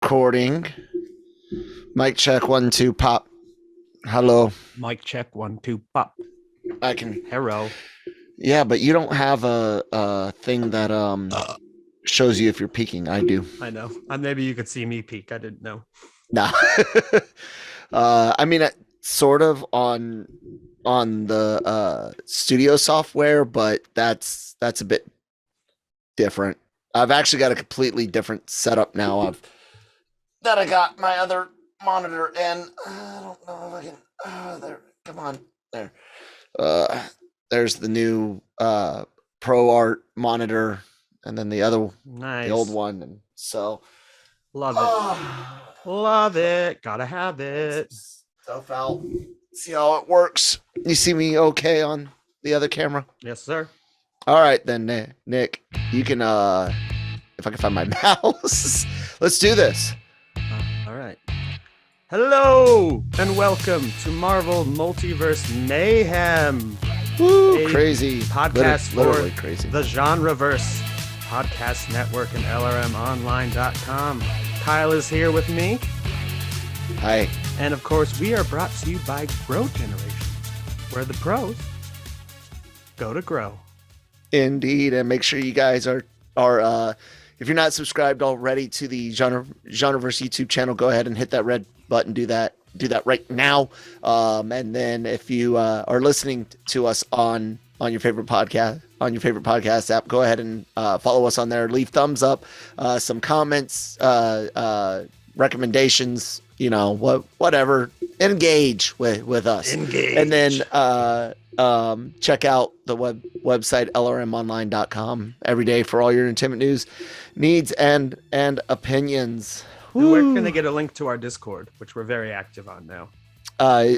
recording. Mic check 1 2 pop. Hello. Mic check 1 2 pop. I can. Harrow. Yeah, but you don't have a thing that shows you if you're peeking. I do. I know. Maybe you could see me peek. I didn't know. Nah. I mean, sort of on the studio software, but that's a bit different. I've actually got a completely different setup now. I got my other monitor, and I don't know if I can. There, come on, there. There's the new Pro Art monitor, and then the other, nice. The old one, and so love it. Love it. Gotta have it. Stuff out. See how it works. You see me okay on the other camera? Yes, sir. All right, then, Nick, you can, if I can find my mouse, let's do this. All right. Hello, and welcome to Marvel Multiverse Mayhem. Woo, crazy. Podcast literally for crazy. The Genreverse Podcast Network and LRMonline.com. Kyle is here with me. Hi. And of course, we are brought to you by Grow Generation, where the pros go to grow. Indeed, and make sure you guys are if you're not subscribed already to the Genreverse YouTube channel, go ahead and hit that red button. Do that right now. And then if you are listening to us on your favorite podcast app, go ahead and follow us on there. Leave thumbs up, some comments, recommendations. You know, whatever. Engage with us. Engage. And then check out the website LRMonline.com every day for all your entertainment news, needs, and opinions. And where can they get a link to our Discord, which we're very active on now?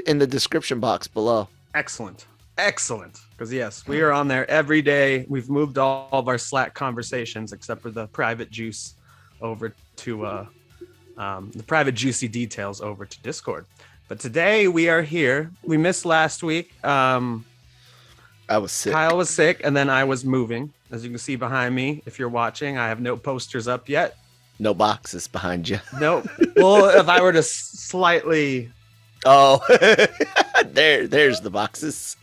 In the description box below. Excellent. Because yes, we are on there every day. We've moved all of our Slack conversations, except for the private juice, over to the private juicy details over to Discord. But today we are here. We missed last week. I was sick. Kyle was sick, and then I was moving. As you can see behind me, if you're watching, I have no posters up yet. No boxes behind you. Nope. Well, if I were to slightly... Oh, there's the boxes.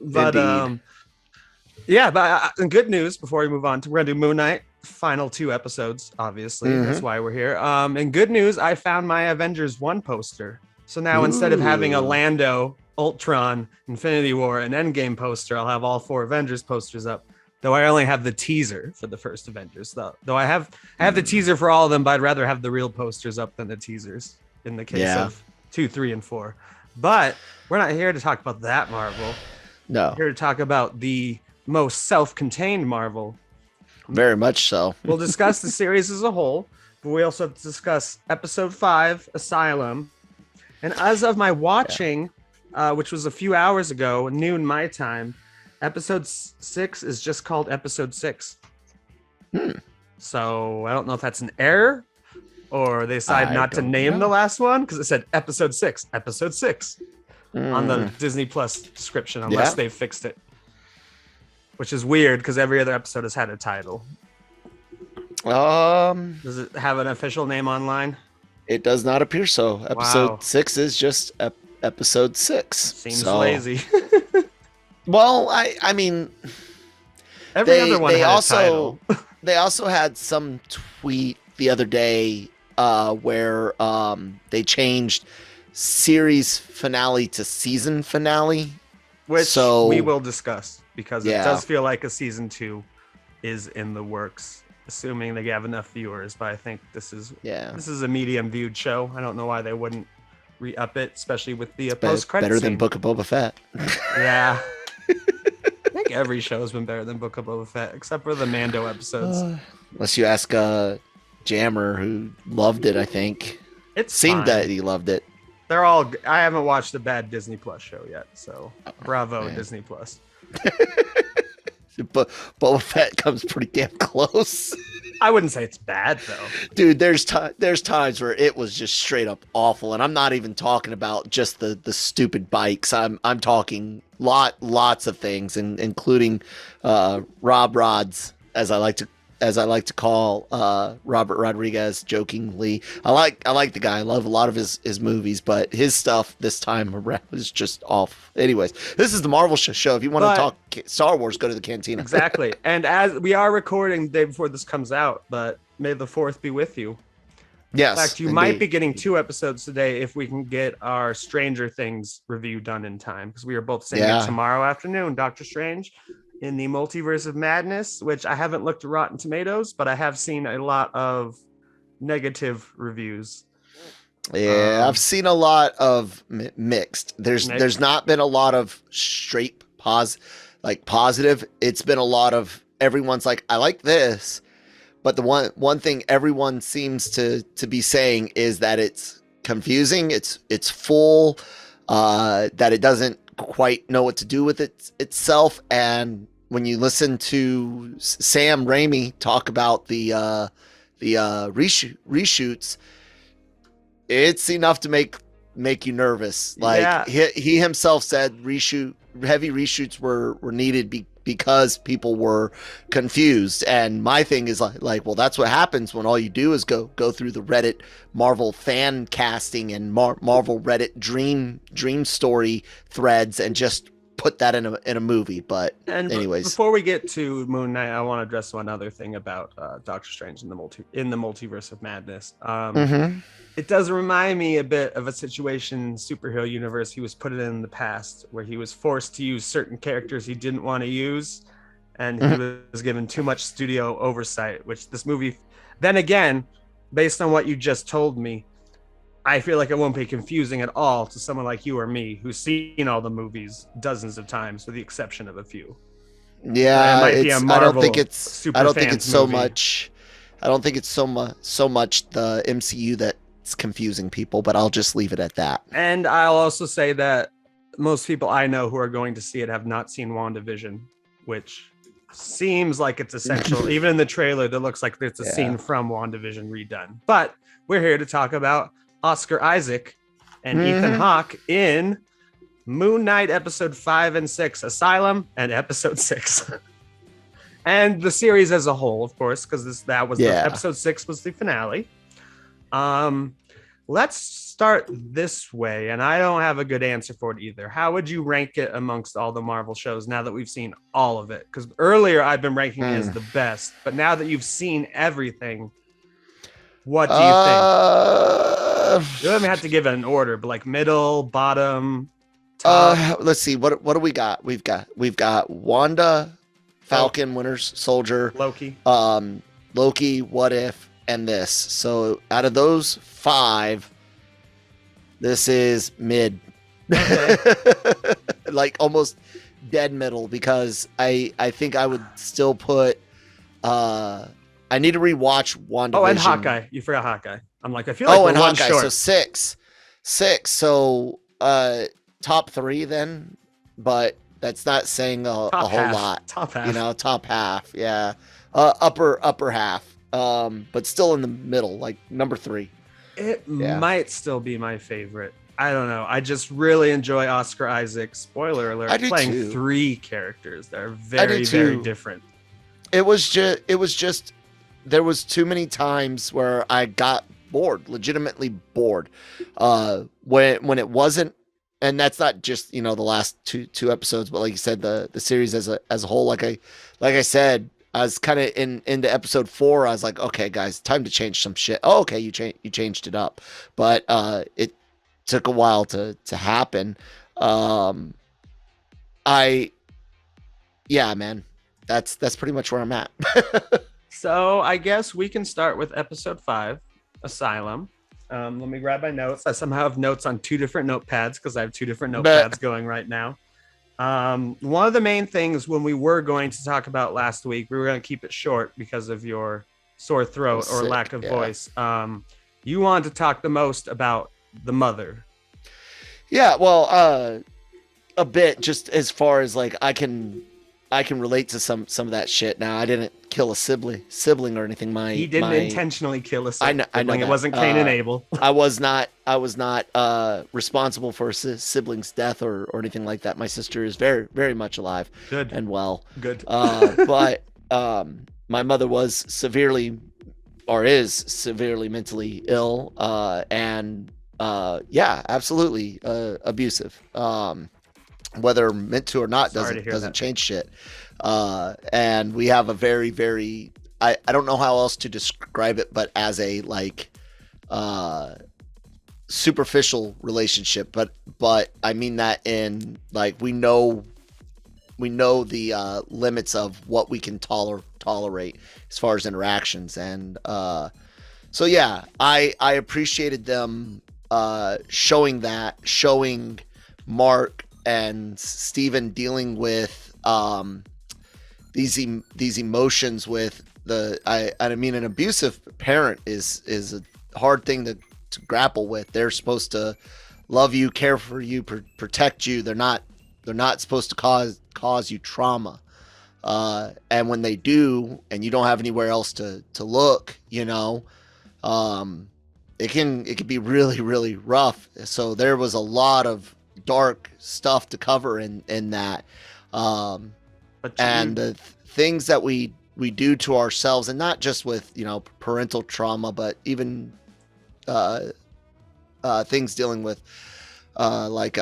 But yeah, but good news before we move on. We're going to do Moon Knight. Final 2 episodes, obviously. That's why we're here. And good news, I found my Avengers 1 poster. So now instead of having a Lando, Ultron, Infinity War, and Endgame poster, I'll have all 4 Avengers posters up. Though I only have the teaser for the first Avengers. Though I have the teaser for all of them, but I'd rather have the real posters up than the teasers in the case of 2, 3, and 4. But we're not here to talk about that Marvel. No. We're here to talk about the most self-contained Marvel. Very much so. We'll discuss the series as a whole, but we also have to discuss episode 5, Asylum. And as of my watching, which was a few hours ago, noon my time, episode 6 is just called episode 6. So I don't know if that's an error or they decided not to name the last one because it said episode 6 on the Disney Plus description, unless they fixed it. Which is weird because every other episode has had a title. Does it have an official name online? It does not appear so. Episode 6 is just episode 6. Seems lazy. Well, I mean, every other one had a title. They also had some tweet the other day where they changed series finale to season finale, which we will discuss. Because it does feel like a season 2 is in the works, assuming they have enough viewers. But I think this is a medium viewed show. I don't know why they wouldn't re-up it, especially with the post-credits. Better than Book of Boba Fett. Yeah. I think every show has been better than Book of Boba Fett, except for the Mando episodes. Unless you ask Jammer, who loved it, I think. It seemed that he loved it. I haven't watched a bad Disney Plus show yet, so bravo, Disney Plus. But Boba Fett comes pretty damn close. I wouldn't say it's bad though, dude. There's times where it was just straight up awful, and I'm not even talking about just the stupid bikes. I'm talking lots of things, including Rob Rods, as I like to as I like to call Robert Rodriguez jokingly. I like the guy. I love a lot of his movies, but his stuff this time around is just off. Anyways, this is the Marvel show. If you want to talk Star Wars, go to the Cantina. Exactly. And as we are recording the day before this comes out, but may the 4th be with you. Yes. In fact, you might be getting 2 episodes today if we can get our Stranger Things review done in time, because we are both seeing it tomorrow afternoon. Doctor Strange in the Multiverse of Madness, which I haven't looked at Rotten Tomatoes, but I have seen a lot of negative reviews. Yeah, I've seen a lot of mixed. There's not been a lot of straight positive. It's been a lot of everyone's like, I like this, but the one thing everyone seems to be saying is that it's confusing. It's full, that it doesn't quite know what to do with itself. And when you listen to Sam Raimi talk about the reshoots, it's enough to make you nervous. Like he himself said, heavy reshoots were needed because people were confused. And my thing is like, well, that's what happens when all you do is go through the Reddit Marvel fan casting and Marvel Reddit dream story threads and just put that in a movie. But anyways, before we get to Moon Knight, I want to address one other thing about Doctor Strange in the Multiverse of Madness. It does remind me a bit of a situation in superhero universe he was put in the past, where he was forced to use certain characters he didn't want to use, and he was given too much studio oversight, which this movie, then again, based on what you just told me, I feel like it won't be confusing at all to someone like you or me who's seen all the movies dozens of times, with the exception of a few. Yeah, I don't think it's so movie. much. I don't think it's so much the MCU that's confusing people, but I'll just leave it at that. And I'll also say that most people I know who are going to see it have not seen WandaVision, which seems like it's essential. Even in the trailer, that looks like it's a scene from WandaVision redone. But we're here to talk about Oscar Isaac and Ethan Hawke in Moon Knight episode 5 and 6, Asylum, and episode 6. And the series as a whole, of course, because episode 6 was the finale. Let's start this way, and I don't have a good answer for it either. How would you rank it amongst all the Marvel shows now that we've seen all of it? Because earlier I've been ranking it as the best, but now that you've seen everything, what do you think? You don't even have to give it an order, but like middle, bottom, top. Let's see. What do we got? We've got Wanda, Falcon, Winter Soldier, Loki, What If, and this. So out of those 5, this is mid. Okay. Like almost dead middle, because I think I would still put I need to rewatch WandaVision. Oh, and Hawkeye. You forgot Hawkeye. I'm like, I feel like we're and one Hawkeye. short. So 6. So top 3 then, but that's not saying a whole lot. Top half. Top half. Yeah. Upper half. But still in the middle, like number 3. It might still be my favorite. I don't know. I just really enjoy Oscar Isaac. Spoiler alert! Playing 3 characters that are very, very different. It was just there was too many times where I got bored, legitimately bored. When it wasn't, and that's not just the last two episodes, but like you said, the series as a whole. Like I said, I was kind of into episode 4. I was like, okay, guys, time to change some shit. Oh, okay, you changed it up, but it took a while to happen. Man, that's pretty much where I'm at. So I guess we can start with episode 5, Asylum. Let me grab my notes. I somehow have notes on 2 different notepads because I have 2 different notepads going right now. One of the main things when we were going to talk about last week, we were going to keep it short because of your sore throat or lack of voice. You wanted to talk the most about the mother. Yeah, well, a bit, just as far as like I can relate to some of that shit. Now, I didn't kill a sibling or anything. He didn't intentionally kill a sibling. I know it wasn't Cain and Abel. I was not responsible for a sibling's death or anything like that. My sister is very, very much alive. Good. And well. Good. But my mother was severely, or is severely mentally ill, and yeah, absolutely abusive. Whether meant to or not doesn't change shit. And we have a very, very, I don't know how else to describe it, but as a like superficial relationship, but I mean that in like we know the limits of what we can tolerate as far as interactions. And so yeah, I appreciated them showing Mark and Steven dealing with these emotions with I mean, an abusive parent is a hard thing to grapple with. They're supposed to love you, care for you, protect you. They're not supposed to cause you trauma. And when they do, and you don't have anywhere else to look, you know, it can be really, really rough. So there was a lot of dark stuff to cover in that. And the things that we do to ourselves, and not just with, you know, parental trauma, but even things dealing with like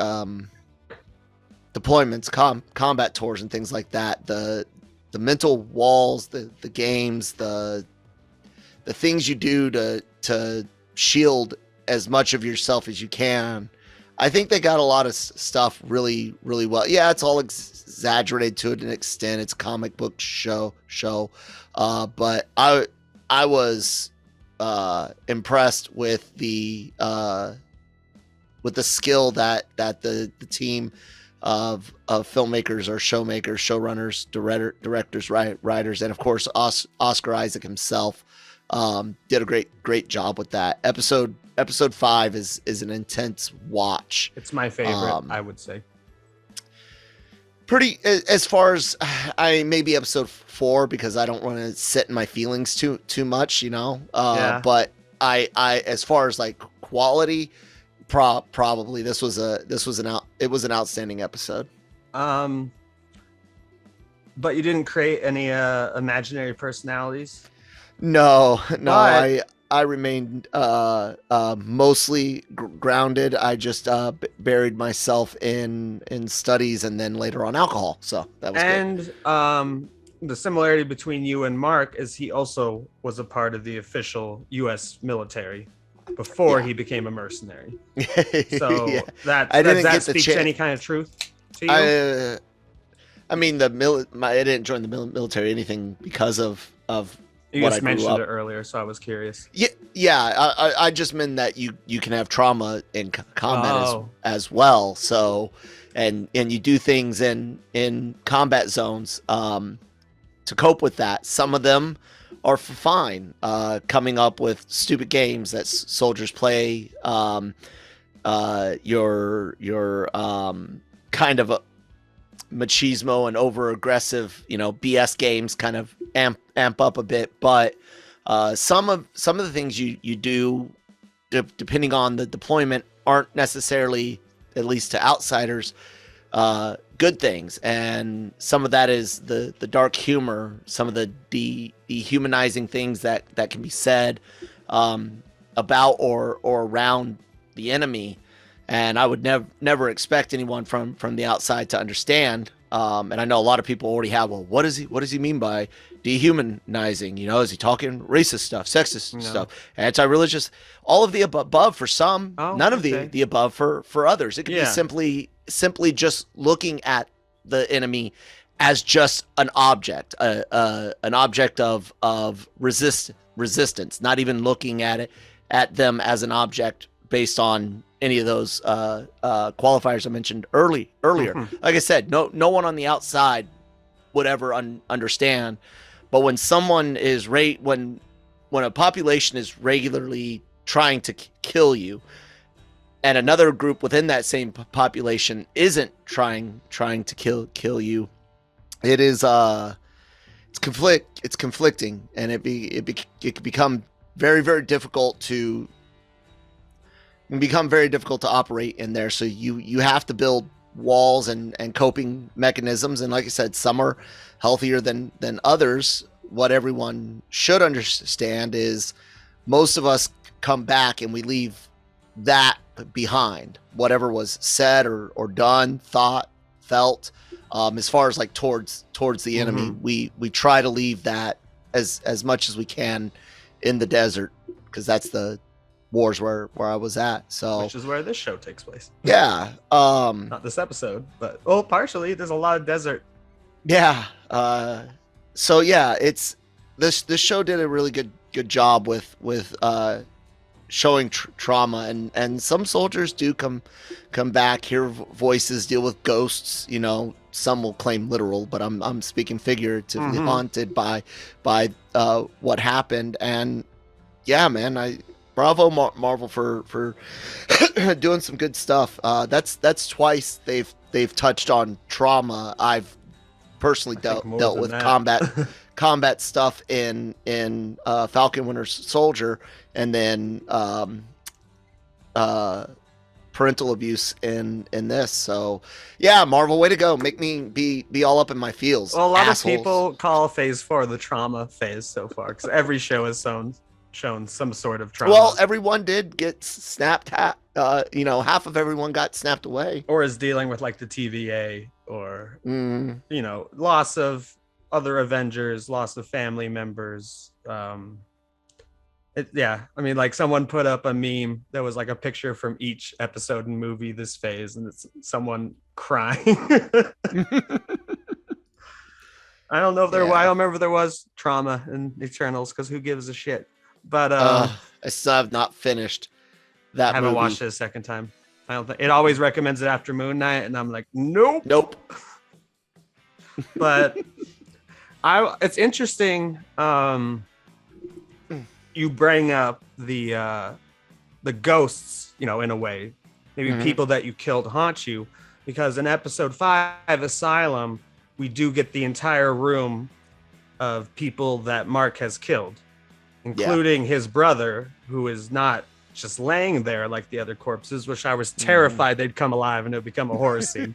deployments, combat tours and things like that, the mental walls, the games, the things you do to shield as much of yourself as you can. I think they got a lot of stuff really, really well. Yeah, it's all exaggerated to an extent. It's a comic book show. But I was impressed with the skill that the team of filmmakers or showrunners, directors, writers, and of course Oscar Isaac himself did a great job with that. Episode 5 is an intense watch. It's my favorite, I would say. Pretty, as far as maybe episode 4, because I don't want to sit in my feelings too much, you know. Yeah. But I as far as like quality, probably it was an outstanding episode. But you didn't create any imaginary personalities? No, I remained mostly grounded. I just buried myself in studies and then later on alcohol. So that was good. And the similarity between you and Mark is he also was a part of the official U.S. military before he became a mercenary. So yeah. does that speak to any kind of truth to you? I mean, I didn't join the military anything because of you just mentioned it earlier, so I was curious. Yeah. I just meant that you can have trauma in combat as well. So, and you do things in combat zones to cope with that. Some of them are fine. Coming up with stupid games that soldiers play. Your kind of a machismo and over aggressive, you know, BS games kind of amp up a bit, but some of the things you do depending on the deployment aren't necessarily, at least to outsiders, good things. And some of that is the dark humor, some of the dehumanizing things that can be said about or around the enemy. And I would never expect anyone from the outside to understand. And I know a lot of people already have, well, what does he mean by dehumanizing? You know, is he talking racist stuff, sexist stuff, anti-religious, all of the above for some, none of the above for others. It could be simply just looking at the enemy as just an object, an object of resistance, not even looking at them as an object based on any of those qualifiers I mentioned earlier. Mm-hmm. Like I said, no one on the outside would ever understand. But when someone is when a population is regularly trying to kill you, and another group within that same population isn't trying to kill you, it is it's conflicting, and it can become very, very difficult to operate in there. So you have to build walls and coping mechanisms. And like I said, some are healthier than others. what everyone should understand is most of us come back and we leave that behind, whatever was said or done, thought, felt, as far as like towards the enemy. We try to leave that as much as we can in the desert, because that's the wars where I was at. So which is where this show takes place. Yeah. Not this episode, but partially. There's a lot of desert. Yeah. So yeah, it's this show did a really good job with showing trauma, and some soldiers do come back, hear voices, deal with ghosts. You know, some will claim literal, but I'm speaking figuratively, haunted by what happened. And yeah, man, bravo Marvel for doing some good stuff. That's twice they've touched on trauma. I've personally dealt with combat stuff in Falcon Winter Soldier, and then parental abuse in this. So yeah, Marvel, way to go. Make me be all up in my feels. Well, a lot assholes. of people call Phase 4 the trauma phase so far, because every show has shown some sort of trauma. Well, everyone did get snapped. Half of everyone got snapped away, or is dealing with like the TVA, or loss of other Avengers, loss of family members. I mean, like someone put up a meme that was like a picture from each episode and movie this phase, and it's someone crying. I don't know if I don't remember there was trauma in Eternals, because who gives a shit? But I still have not finished that. I haven't watched it a second time. I don't think it always recommends it after Moon Knight, and I'm like, nope. But it's interesting. You bring up the ghosts, in a way, maybe people that you killed haunt you, because in episode 5, Asylum, we do get the entire room of people that Mark has killed, including his brother, who is not just laying there like the other corpses, which I was terrified they'd come alive and it would become a horror scene.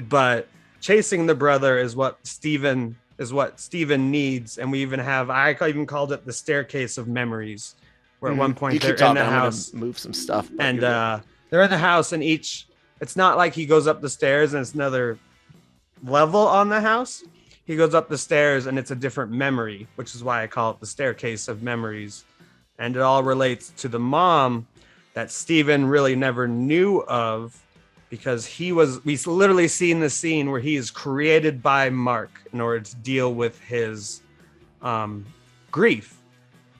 But chasing the brother is what Steven needs. And we even have, I even called it the staircase of memories, where at one point they're in the house, move some stuff, and they're in the house, and it's not like he goes up the stairs and it's another level on the house. He goes up the stairs and it's a different memory, which is why I call it the staircase of memories. And it all relates to the mom that Steven really never knew of, because we literally seen the scene where he is created by Mark in order to deal with his grief.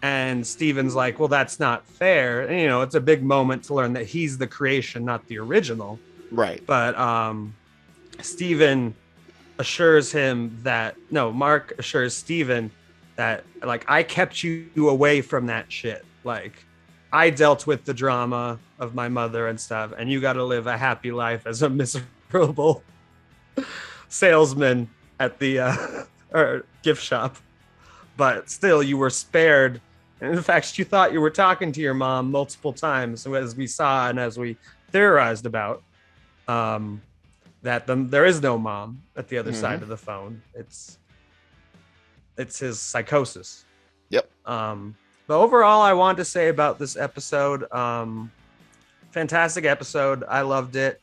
And Steven's like, well, that's not fair. And, it's a big moment to learn that he's the creation, not the original. Right. But Steven assures him Mark assures Steven that, like, I kept you away from that shit. Like, I dealt with the drama of my mother and stuff, and you got to live a happy life as a miserable salesman at the gift shop. But still, you were spared. And in fact, you thought you were talking to your mom multiple times, as we saw and as we theorized about, that there is no mom at the other side of the phone. It's his psychosis. Yep. But overall, I want to say about this episode, fantastic episode. I loved it.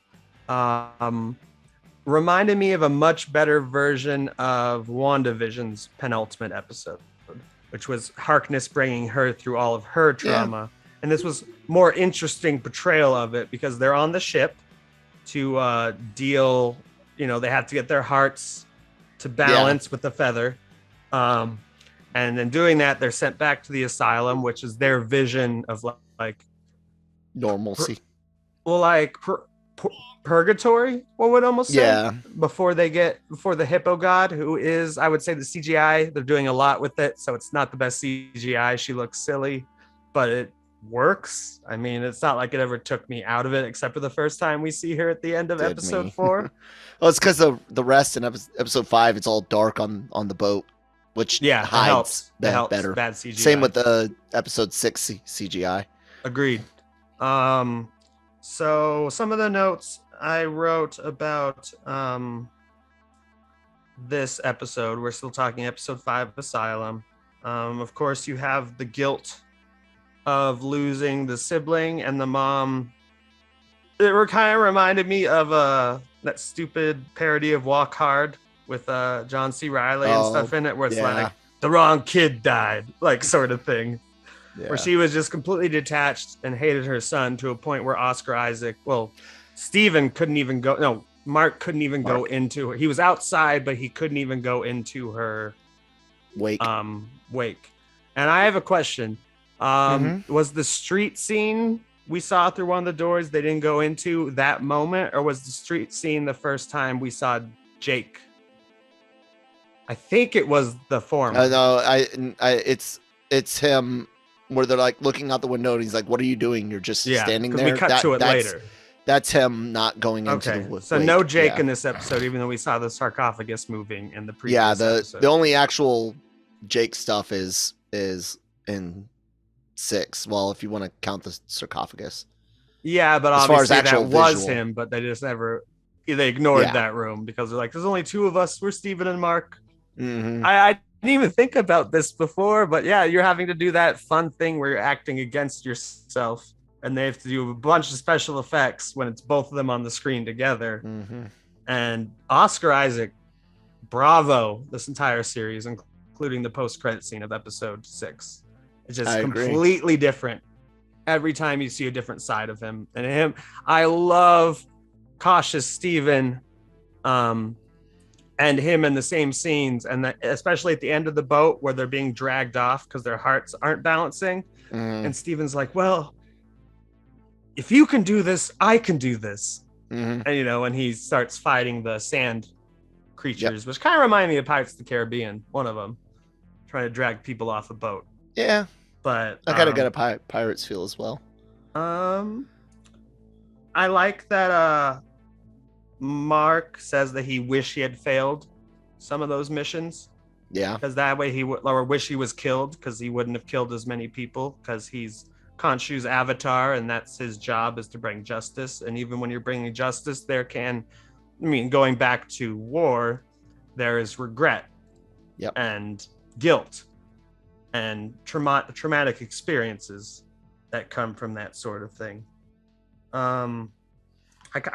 Reminded me of a much better version of WandaVision's penultimate episode, which was Harkness bringing her through all of her trauma. Yeah. And this was more interesting portrayal of it, because they're on the ship to deal, they have to get their hearts to balance with the feather. And in doing that, they're sent back to the asylum, which is their vision of like normalcy. Purgatory, one would almost say. Yeah. Before the hippo god, who is, I would say, the CGI. They're doing a lot with it, so it's not the best CGI. She looks silly, but it works. I mean, it's not like it ever took me out of it, except for the first time we see her at the end of episode 4. Well, it's because the rest in episode 5, it's all dark on the boat, which hides that better. Bad CGI. Same with the episode 6 CGI. Agreed. So some of the notes I wrote about this episode, we're still talking episode 5, Asylum. Of course, you have the guilt of losing the sibling and the mom. It kind of reminded me of that stupid parody of Walk Hard with John C. Reilly and stuff in it, where it's like the wrong kid died, like sort of thing. Where she was just completely detached and hated her son to a point where Oscar Isaac, Steven couldn't even go. No, Mark couldn't even go into her. He was outside, but he couldn't even go into her wake. And I have a question. Was the street scene we saw through one of the doors they didn't go into that moment, or was the street scene the first time we saw Jake? I think it was the former. No, it's him where they're like looking out the window and he's like, "What are you doing? You're just standing there." We cut to it later. That's him not going into the wake. So no Jake in this episode, even though we saw the sarcophagus moving in the previous episode. The only actual Jake stuff is in 6. Well, if you want to count the sarcophagus. Yeah, but as obviously that was him, but they just never ignored that room because they're like, there's only 2 of us. We're Steven and Mark. I didn't even think about this before, but yeah, you're having to do that fun thing where you're acting against yourself, and they have to do a bunch of special effects when it's both of them on the screen together. And Oscar Isaac, bravo, this entire series, including the post-credit scene of episode 6. It's just completely different every time you see a different side of him. And him, I love cautious Steven, and him in the same scenes, and especially at the end of the boat where they're being dragged off because their hearts aren't balancing. And Steven's like, well, if you can do this, I can do this. And and he starts fighting the sand creatures, which kind of remind me of Pirates of the Caribbean, one of them trying to drag people off a boat. But I kind of got a Pirates feel as well. I like that Mark says that he wish he had failed some of those missions. Because that way he would, or wish he was killed because he wouldn't have killed as many people, because he's Khonshu's avatar and that's his job, is to bring justice. And even when you're bringing justice, going back to war, there is regret and guilt and traumatic experiences that come from that sort of thing. I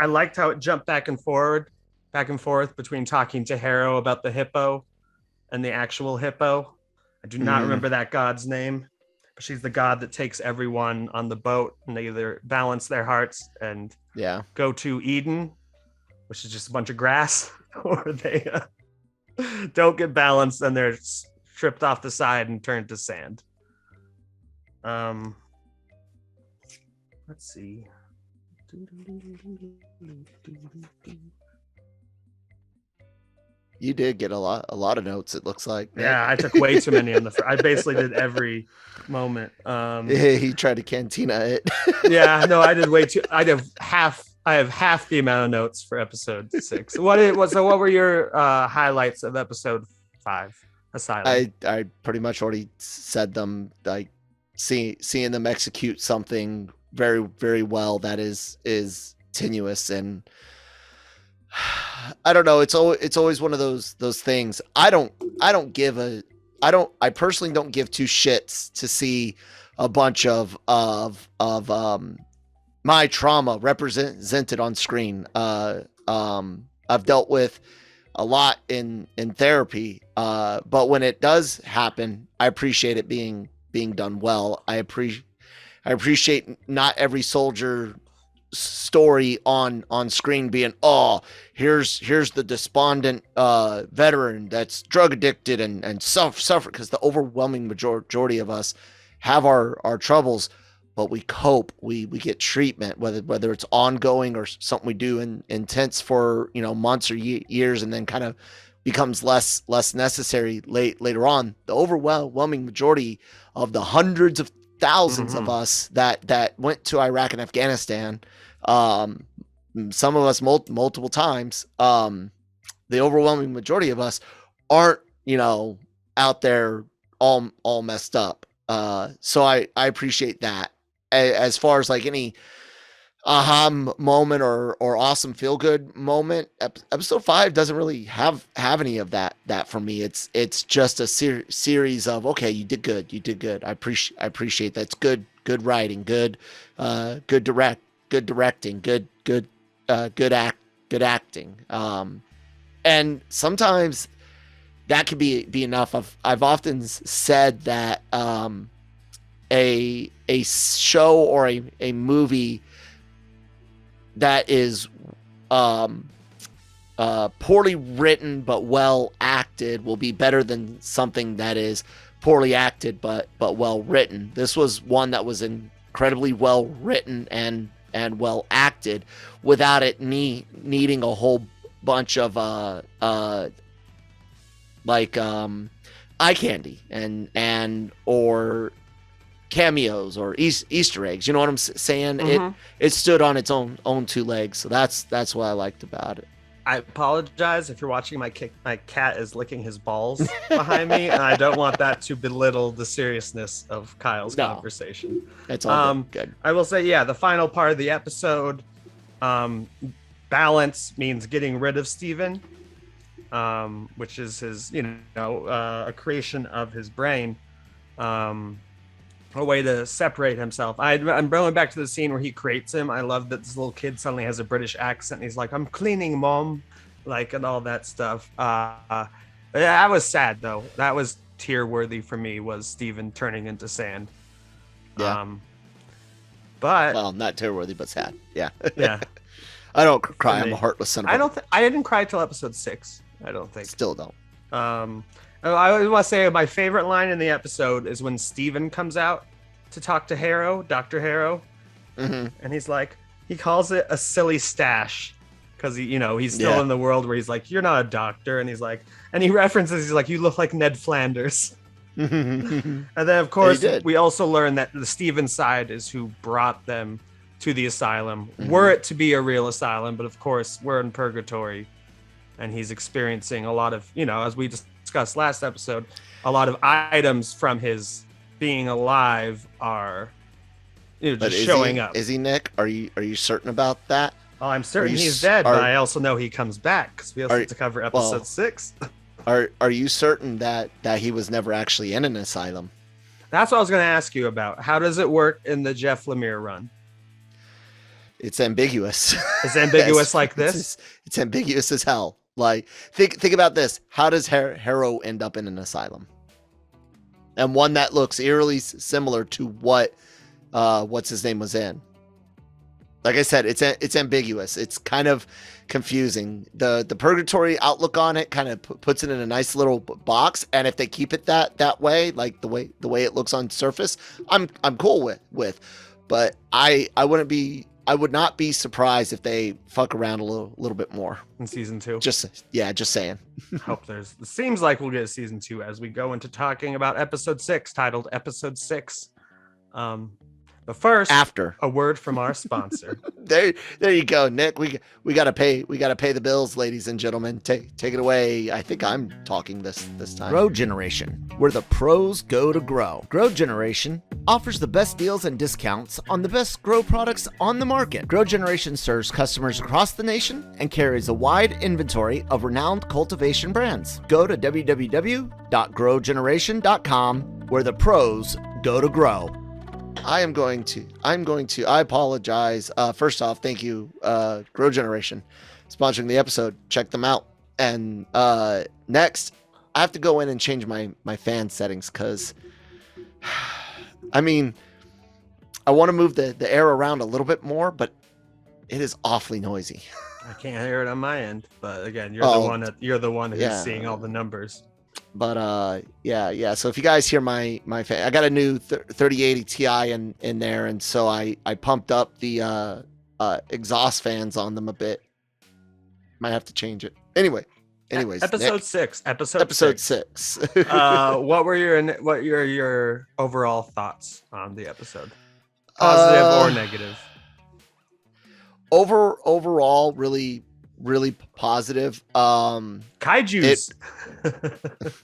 liked how it jumped back and forth between talking to Harrow about the hippo and the actual hippo. I do not remember that god's name, but she's the god that takes everyone on the boat and they either balance their hearts and go to Eden, which is just a bunch of grass, or they don't get balanced and they're stripped off the side and turned to sand. Let's see. You did get a lot of notes, it looks like. Yeah, I took way too many on the I basically did every moment. He tried to cantina it. Yeah, no, I did way too. I have half the amount of notes for episode 6. So what were your highlights of episode 5, Asylum? I pretty much already said them. Like seeing them execute something very, very well that is tenuous, and I don't know, it's always one of those things. I personally don't give 2 shits to see a bunch of my trauma represented on screen. I've dealt with a lot in therapy, but when it does happen, I appreciate it being done well. I appreciate not every soldier story on screen being, oh, here's the despondent veteran that's drug addicted and suffer, because the overwhelming majority of us have our troubles, but we cope, we get treatment, whether it's ongoing or something we do intense for months or years, and then kind of becomes less necessary later on. The overwhelming majority of the hundreds of thousands of us that went to Iraq and Afghanistan, some of us multiple times, the overwhelming majority of us aren't out there all messed up. So I appreciate that. As far as like any moment or awesome feel good moment. Episode 5 doesn't really have any of that for me. It's just a series of, okay, you did good. I appreciate that. It's good writing, good directing, good acting. And sometimes that could be enough. I've often said that a show or a movie that is poorly written but well acted will be better than something that is poorly acted but well written. This was one that was incredibly well written and well acted without it needing a whole bunch of eye candy and or cameos or Easter eggs. You know what I'm saying? Mm-hmm. It stood on its own 2 legs. So that's what I liked about it. I apologize if you're watching my cat is licking his balls behind me, and I don't want that to belittle the seriousness of Kyle's conversation. It's all good. I will say, yeah, the final part of the episode, balance means getting rid of Steven, which is his, a creation of his brain. A way to separate himself. I'm going back to the scene where he creates him. I love that this little kid suddenly has a British accent. And he's like, "I'm cleaning, Mom," and all that stuff. That was sad though. That was tear worthy for me. Was Steven turning into sand? Yeah. But well, not tear worthy, but sad. Yeah. Yeah. I don't cry. I'm a heartless son of I didn't cry till episode 6. I don't think. Still don't. I want to say my favorite line in the episode is when Steven comes out to talk to Harrow, Dr. Harrow. Mm-hmm. And he's like, he calls it a silly stash because he's still in the world where he's like, "You're not a doctor." And he's like, and he references, he's like, "You look like Ned Flanders." And then of course we also learn that the Steven side is who brought them to the asylum. Were it to be a real asylum, but of course we're in purgatory and he's experiencing a lot of, as we discussed last episode, a lot of items from his being alive are just showing up. Is he, Nick? Are you certain about that? Oh, I'm certain he's dead, but I also know he comes back because we also have to cover episode 6. Are you certain that he was never actually in an asylum? That's what I was going to ask you about. How does it work in the Jeff Lemire run? It's ambiguous. It's ambiguous like this? It's ambiguous as hell. Like, think about this. How does Harrow end up in an asylum? And one that looks eerily similar to what what's his name was in. Like I said, it's ambiguous. It's kind of confusing. The purgatory outlook on it kind of puts it in a nice little box, and if they keep it that way, like the way it looks on surface, I'm cool with. But I would not be surprised if they fuck around a little bit more in season 2. Just saying. Hope it seems like we'll get a season 2 as we go into talking about episode 6, titled Episode 6. But first, after a word from our sponsor. there you go, Nick. We gotta pay the bills, ladies and gentlemen. Take it away. I think I'm talking this time. Grow Generation, where the pros go to grow. Grow Generation offers the best deals and discounts on the best grow products on the market. Grow Generation serves customers across the nation and carries a wide inventory of renowned cultivation brands. Go to www.growgeneration.com, where the pros go to grow. I apologize. First off, thank you, Grow Generation, sponsoring the episode. Check them out. And next, I have to go in and change my fan settings because, I mean, I want to move the air around a little bit more, but it is awfully noisy. I can't hear it on my end, but again, you're the one who's seeing all the numbers. But yeah. So if you guys hear my fan, I got a new 3080 Ti in there, and so I pumped up the exhaust fans on them a bit. Might have to change it. Anyways, episode Nick, 6. Episode 6. What were your overall thoughts on the episode? Positive or negative? Overall, really really positive. Kaiju's.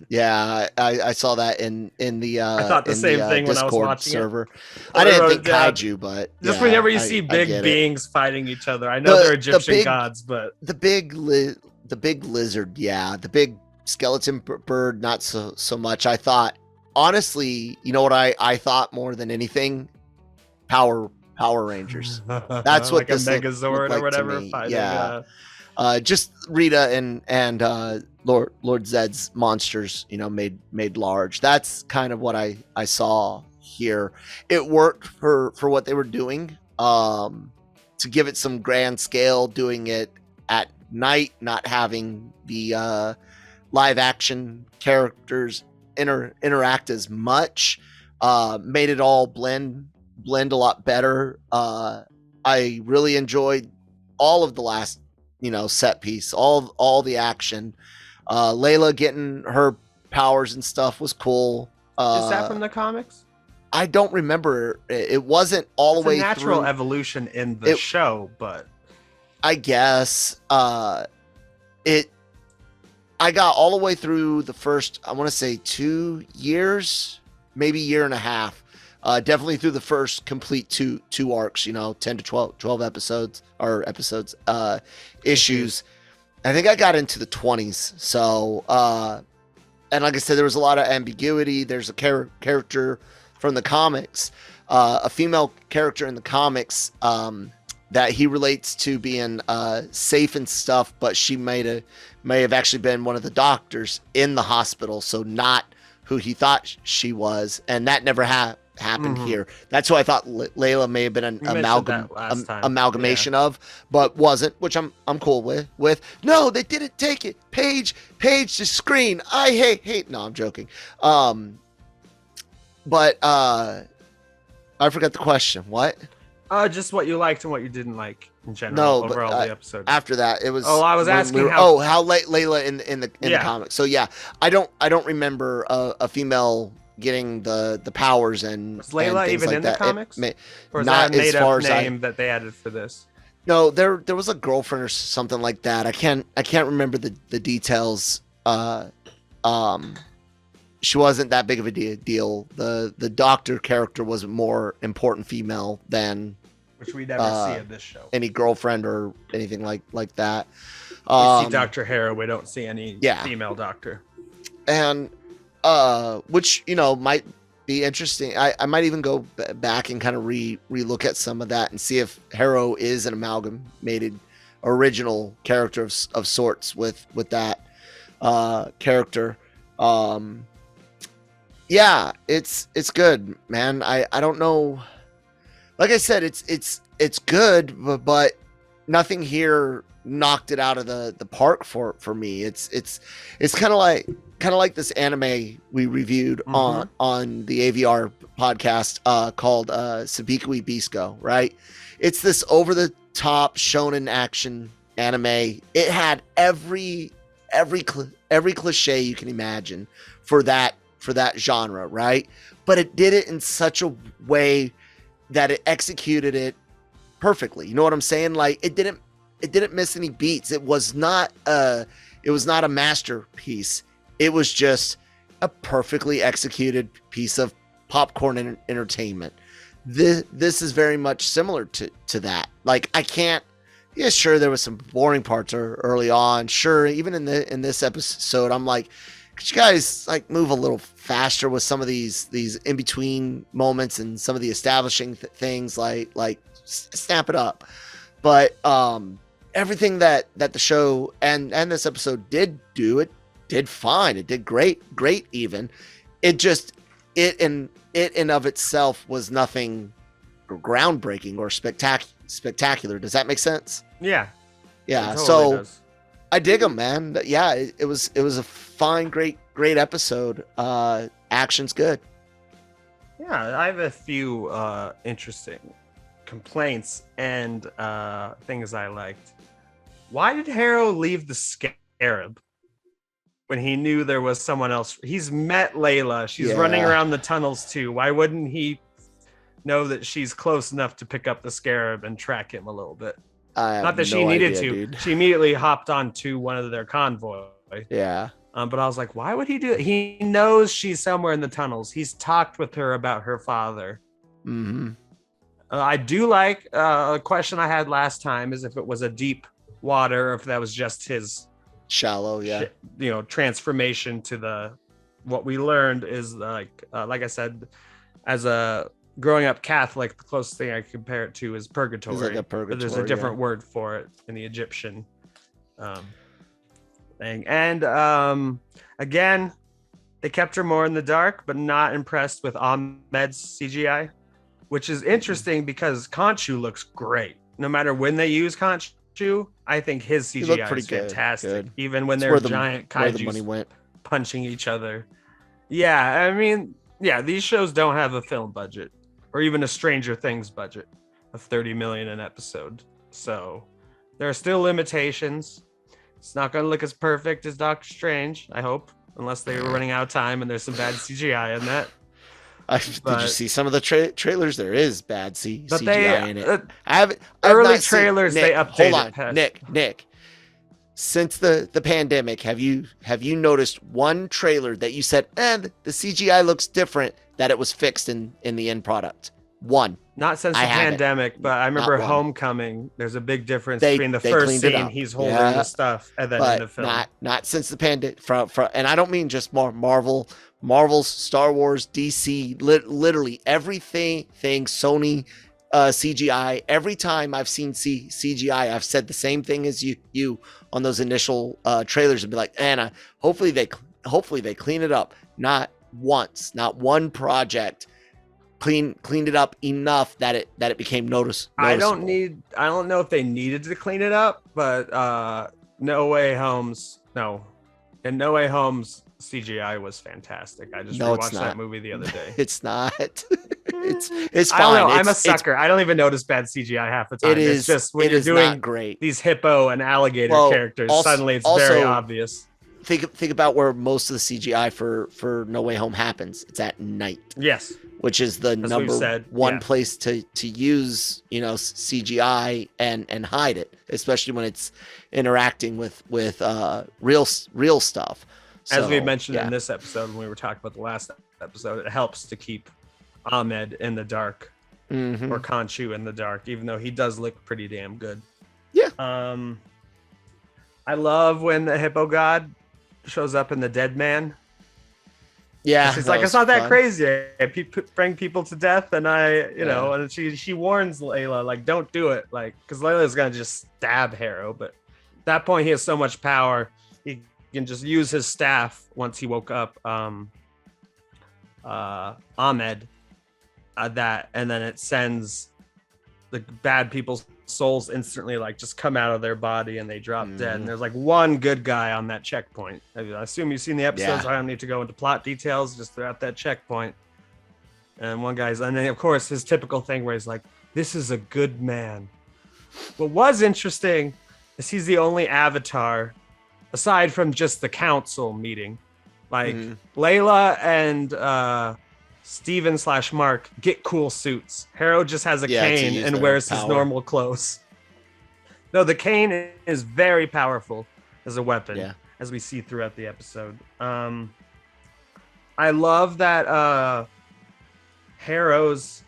Yeah, I saw that in the I thought the same thing when I was Discord watching server. it. I didn't wrote think down, kaiju, but just yeah, whenever you I see get big it. beings fighting each other, I know they're Egyptian gods, but the big lizard, yeah, the big skeleton bird, not so much. I thought, honestly, you know what I thought more than anything, Power Rangers. That's what like a this Megazord looked like or whatever to me. fighting. Yeah. Just Rita and Lord Zed's monsters, made large. That's kind of what I saw here. It worked for what they were doing. To give it some grand scale, doing it at night, not having the live action characters interact as much, made it all blend a lot better. I really enjoyed all of the last set piece, all the action. Layla getting her powers and stuff was cool. Is that from the comics? I don't remember. It wasn't all the way through. It's a natural evolution in the show, but I guess I got all the way through the first, I want to say 2 years, maybe year and a half. Definitely through the first complete two arcs, 10 to 12 episodes issues. I think I got into the 20s. So, and like I said, there was a lot of ambiguity. There's a character from the comics, a female character in the comics, that he relates to being safe and stuff, but she may have actually been one of the doctors in the hospital, so not who he thought she was, and that never happened here. That's who I thought Layla may have been an amalgamation of, but wasn't, which I'm cool with. No, they didn't take it. Page to screen. I hate. No, I'm joking. But I forgot the question. What? Just what you liked and what you didn't like in general overall the episode. After that, it was. Oh, I was asking how Layla in the comics. So yeah, I don't remember a female getting the powers and was Layla and even like in that. the comics? Or is that a made up name that they added for this? No, there was a girlfriend or something like that. I can't remember the details. She wasn't that big of a deal. The doctor character was a more important female than, which we never see in this show, any girlfriend or anything like that. We see Dr. Harrow. We don't see any female doctor. And which might be interesting. I might even go back and kind of re-look at some of that and see if Harrow is an amalgamated original character of sorts with that character. Yeah, it's good, man. I don't know. Like I said, it's good, but nothing here knocked it out of the park for me. It's kind of like this anime we reviewed on the AVR podcast called Sabikui Bisco, right? It's this over the top shonen action anime. It had every cliche you can imagine for that genre, right? But it did it in such a way that it executed it perfectly. You know what I'm saying? Like it didn't miss any beats. It was not a masterpiece. It was just a perfectly executed piece of popcorn entertainment. This is very much similar to that. Like sure, there was some boring parts early on. Sure, even in this episode, I'm like, could you guys like move a little faster with some of these in between moments and some of the establishing things, like snap it up. But everything that the show and this episode did fine. It did great even. It in of itself was nothing groundbreaking or spectacular. Does that make sense? Yeah. Yeah. Totally So does. I dig them, man. Yeah, it was a fine, great episode. Action's good. Yeah, I have a few interesting complaints and things I liked. Why did Harrow leave the scarab when he knew there was someone else? He's met Layla. She's running around the tunnels too. Why wouldn't he know that she's close enough to pick up the scarab and track him a little bit? I have Not that no she needed idea, to. dude. She immediately hopped onto one of their convoy. Yeah. But I was like, why would he do it? He knows she's somewhere in the tunnels. He's talked with her about her father. Mm-hmm. I do like a question I had last time is if it was a deep water or if that was just his Shallow, yeah. transformation to the what we learned is like I said, as a growing up Catholic, the closest thing I compare it to is purgatory. It's like a but there's a purgatory, different yeah. word for it in the Egyptian thing. And again, they kept her more in the dark, but not impressed with Ahmed's CGI, which is interesting because Khonshu looks great. No matter when they use Khonshu, I think his CGI is fantastic. Good. Even when It's they're where the- giant where the money kaijus went. punching each other. Yeah, I mean, yeah, these shows don't have a film budget or even a Stranger Things budget of 30 million an episode. So there are still limitations. It's not going to look as perfect as Doctor Strange, I hope, unless they were running out of time and there's some bad CGI in that. Did you see some of the trailers? There is bad But CGI in it. I've early not seen- trailers Nick, they updated. Hold on, Nick. Since the pandemic, have you noticed one trailer that you said, the CGI looks different, that it was fixed in the end product? One. Not since the pandemic, but I remember Homecoming. There's a big difference between the first scene he's holding the stuff and then in the film. Not since the pandemic. And I don't mean just Marvel's, Star Wars, DC, literally everything Sony CGI. Every time I've seen CGI, I've said the same thing as you on those initial trailers and be like, Anna, hopefully they clean it up. Not once, not one project cleaned it up enough that it became noticeable. I don't know if they needed to clean it up, but No Way Home's CGI was fantastic. I just rewatched that movie the other day. It's not. It's fine. I don't know. I'm a sucker. I don't even notice bad CGI half the time. It's just when you're doing great. These hippo and alligator characters, suddenly it's very obvious. Think about where most of the CGI for No Way Home happens. It's at night. Yes. Which is the number one place to use, CGI and hide it, especially when it's interacting with real stuff. As we mentioned in this episode, when we were talking about the last episode, it helps to keep Ahmed in the dark or Khonshu in the dark, even though he does look pretty damn good. Yeah. I love when the hippo god shows up in the dead man. Yeah. She's like, it's not that crazy. I bring people to death, and and she warns Layla, like, don't do it, like, because Layla's gonna just stab Harrow. But at that point, he has so much power, he can just use his staff once he woke up Ahmed, and then it sends the bad people's souls instantly like just come out of their body and they drop dead. And there's like one good guy on that checkpoint. I assume you've seen the episodes. I don't need to go into plot details, just they're at that checkpoint. And one guy's, and then of course his typical thing where he's like, this is a good man. What was interesting is he's the only avatar aside from just the council meeting. Like Layla and Steven/Mark get cool suits. Harrow just has a cane and wears his normal clothes. No, the cane is very powerful as a weapon, as we see throughout the episode. I love that Harrow's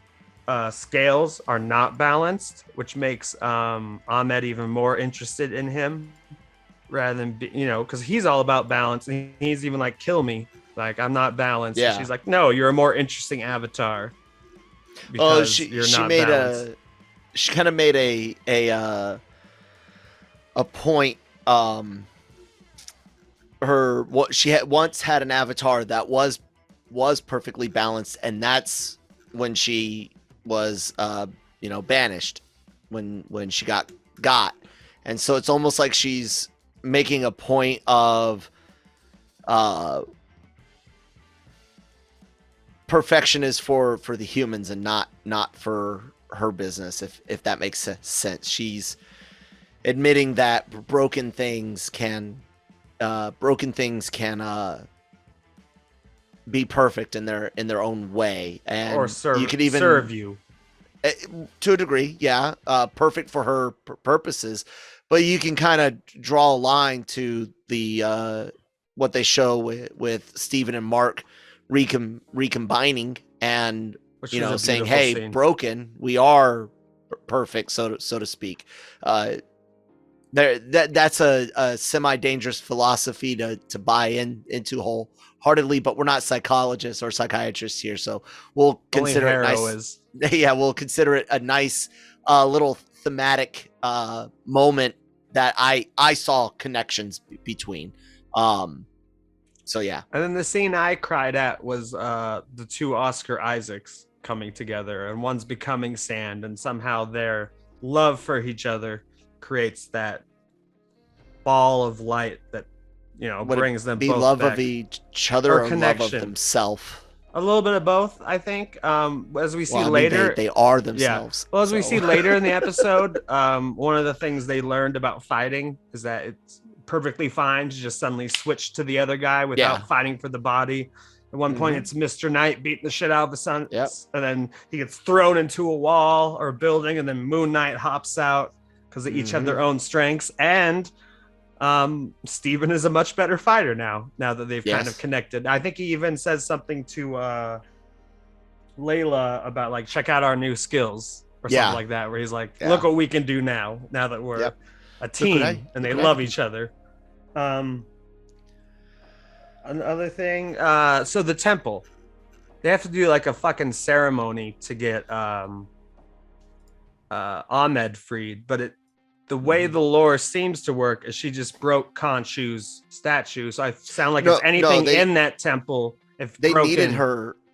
scales are not balanced, which makes Ahmed even more interested in him rather than, because he's all about balance. And he's even like, kill me. Like, I'm not balanced. Yeah. She's like, no, you're a more interesting avatar. She kind of made a point. She had once had an avatar that was perfectly balanced, and that's when she was banished when she got. And so it's almost like she's making a point of perfection is for the humans and not for her business, if that makes sense. She's admitting that broken things can be perfect in their own way, and or serve, you could even serve you. To a degree, yeah, perfect for her purposes, but you can kind of draw a line to the what they show with Steven and Mark recombining and Which is a saying, beautiful "Hey, scene. broken, we are perfect," so to speak. That's a semi-dangerous philosophy to buy into wholeheartedly, but we're not psychologists or psychiatrists here, so we'll Only consider it Harrow nice. is. Yeah, we'll consider it a nice little thematic moment that I saw connections between. So yeah. And then the scene I cried at was the two Oscar Isaacs coming together, and one's becoming sand, and somehow their love for each other creates that ball of light that Would brings it them be both love back. of each other or love of connection. themselves? A little bit of both, I think. As we see Well, I mean, later, they are themselves. Well, as we so. see later in the episode, one of the things they learned about fighting is that it's perfectly fine to just suddenly switch to the other guy without fighting for the body. At one point, it's Mr. Knight beating the shit out of the sun, and then he gets thrown into a wall or a building, and then Moon Knight hops out because they each have their own strengths. And Steven is a much better fighter now that they've kind of connected. I think he even says something to Layla about like, check out our new skills or something like that, where he's like, look what we can do now that we're a team and they love each other. Another thing, so the temple, they have to do like a fucking ceremony to get Ahmed freed, but the way the lore seems to work is she just broke Khonshu's statue. So I sound like anything in that temple, if they broken,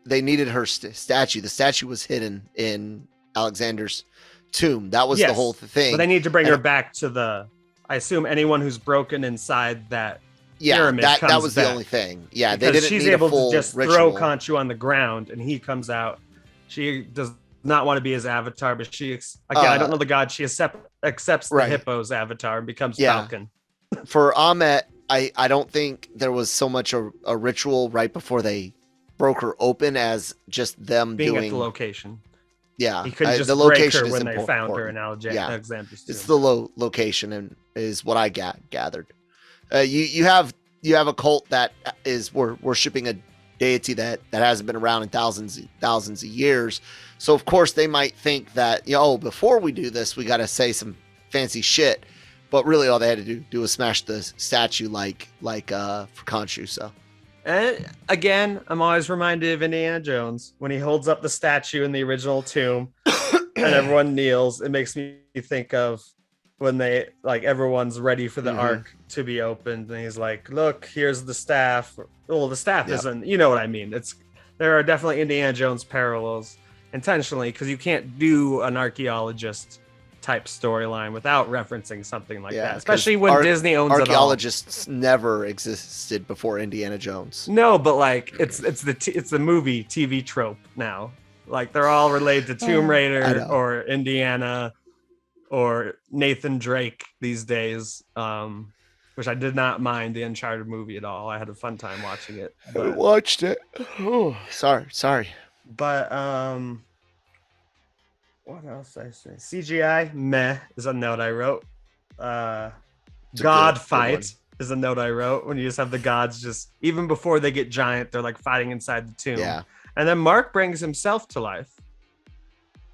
needed her statue. The statue was hidden in Alexander's tomb. That was the whole thing. But they need to bring her back to I assume anyone who's broken inside that pyramid that was back. The only thing. Yeah, because they didn't she's need able a full to just ritual. throw Khonshu on the ground and he comes out. She does not want to be his avatar, but I don't know the god. She accepts the hippo's avatar and becomes Falcon. For Ahmet, I don't think there was so much a ritual right before they broke her open as just them being doing at the location. Yeah, he couldn't just the break location her is when they important. found her in Alexander's tomb. It's the location and is what I gathered. You have a cult that is worshiping a deity that hasn't been around in thousands of years. So of course they might think that before we do this we got to say some fancy shit, but really all they had to do was smash the statue like for Khonshu. So. And again, I'm always reminded of Indiana Jones when he holds up the statue in the original tomb and everyone kneels. It makes me think of when everyone's ready for the ark to be opened, and he's like, "Look, here's the staff." Well, the staff isn't. You know what I mean? There are definitely Indiana Jones parallels intentionally, because you can't do an archaeologist type storyline without referencing something like that, especially when Disney owns archaeologists never existed before Indiana Jones. No, but it's the movie TV trope now. Like they're all related to Tomb Raider or Indiana or Nathan Drake these days, which I did not mind the Uncharted movie at all. I had a fun time watching it. I watched it. Oh, sorry. But what else did I say? CGI, meh, is a note I wrote. God fight is a note I wrote, when you just have the gods just, even before they get giant, they're like fighting inside the tomb. Yeah. And then Mark brings himself to life.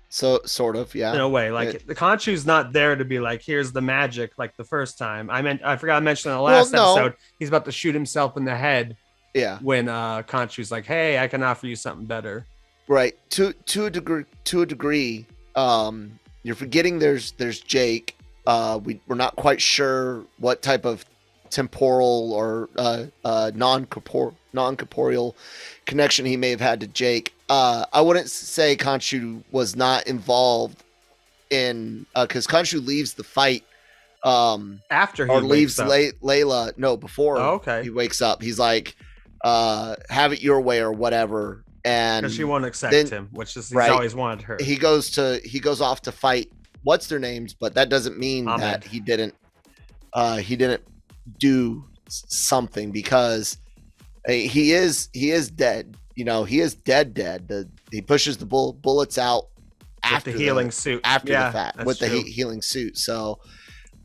So sort of, yeah. In a way, the Khonshu's not there to be like, here's the magic like the first time. I forgot to mention in the last episode, he's about to shoot himself in the head. Yeah. When Khonshu's like, hey, I can offer you something better. Right. To a degree, you're forgetting there's Jake. We're not quite sure what type of temporal or non-corporeal connection he may have had to Jake. I wouldn't say Khonshu was not involved in, because Khonshu leaves the fight after he leaves Layla. No, before he wakes up. He's like, have it your way or whatever. And because she won't accept him, which is he's always wanted her. He goes off to fight what's their names, but that doesn't mean that he didn't do something, because he is dead. He is dead. He pushes the bullets out after the healing suit. after Yeah, the fact that's with the true. healing suit. So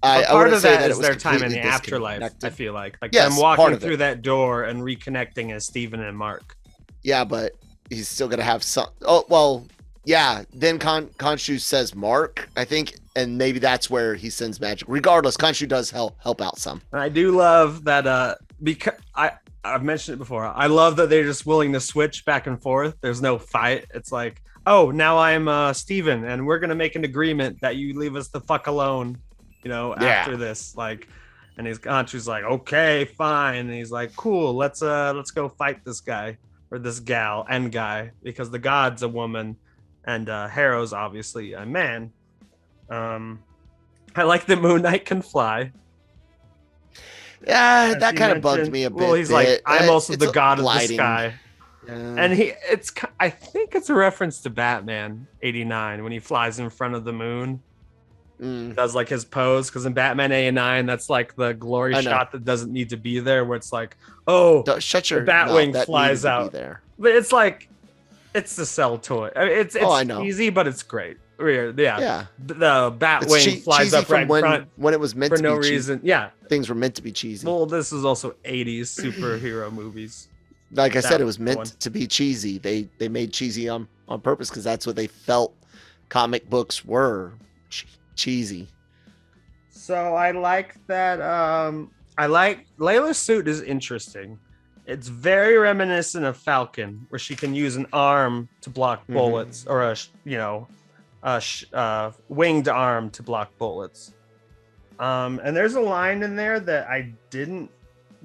But I part wouldn't of say that that is it was their time in completely the afterlife. I disconnected. feel like Yes, them part walking of it. through that door and reconnecting as Steven and Mark. Yeah, but he's still gonna have some. Oh well, yeah. Then Khonshu says Mark, I think, and maybe that's where he sends magic. Regardless, Khonshu does help out some. And I do love that because I've mentioned it before. I love that they're just willing to switch back and forth. There's no fight. It's like, oh, now I'm Steven, and we're gonna make an agreement that you leave us the fuck alone, after this. Like, and Khonshu's like, okay, fine. And he's like, cool, let's go fight this guy or this gal and guy, because the god's a woman and Harrow's obviously a man. I like that Moon Knight can fly. Yeah, As that you kind of bugged mentioned. me a bit. Well, he's like, I'm also It's the god of the gliding. sky. Yeah. And I think it's a reference to Batman 89 when he flies in front of the moon. Does like his pose, because in Batman 89, that's like the glory shot that doesn't need to be there, where it's like, oh, shut your the Batwing mouth. flies That needed to out be there. but it's like, it's the sell toy. I mean, it's I know. easy, but it's great. Yeah, Yeah. the Batwing flies cheesy up from right in front when it was meant for to no be cheesy. reason. Yeah, Things were meant to be cheesy. well, this is also 80s superhero movies. Like I said, it was That one. meant to be cheesy. They made cheesy on purpose because that's what they felt comic books were, cheesy. So I like that. I like Layla's suit is interesting. It's very reminiscent of Falcon, where she can use an arm to block bullets, or a winged arm to block bullets. And there's a line in there that I didn't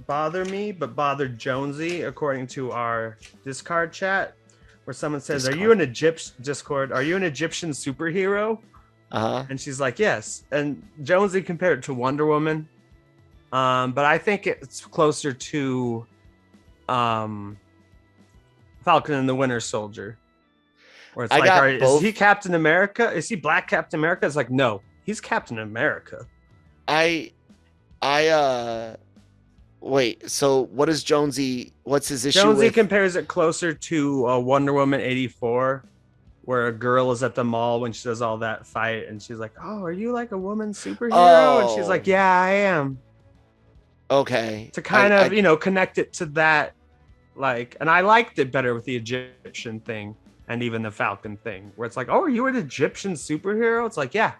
bother me, but bothered Jonesy, according to our Discord chat, where someone says, "Are you an Egyptian Discord? Are you an Egyptian superhero?" And she's like, "Yes." And Jonesy compared it to Wonder Woman, but I think it's closer to Falcon and the Winter Soldier, where it's is he Captain America? Is he Black Captain America? It's like, no, he's Captain America. Wait, so what is Jonesy? What's his issue? Jonesy compares it closer to Wonder Woman 84, where a girl is at the mall when she does all that fight, and she's like, "Oh, are you like a woman superhero?" And she's like, "Yeah, I am." Okay. To kind of, connect it to that, like, and I liked it better with the Egyptian thing and even the Falcon thing, where it's like, "Oh, are you an Egyptian superhero?" It's like, "Yeah,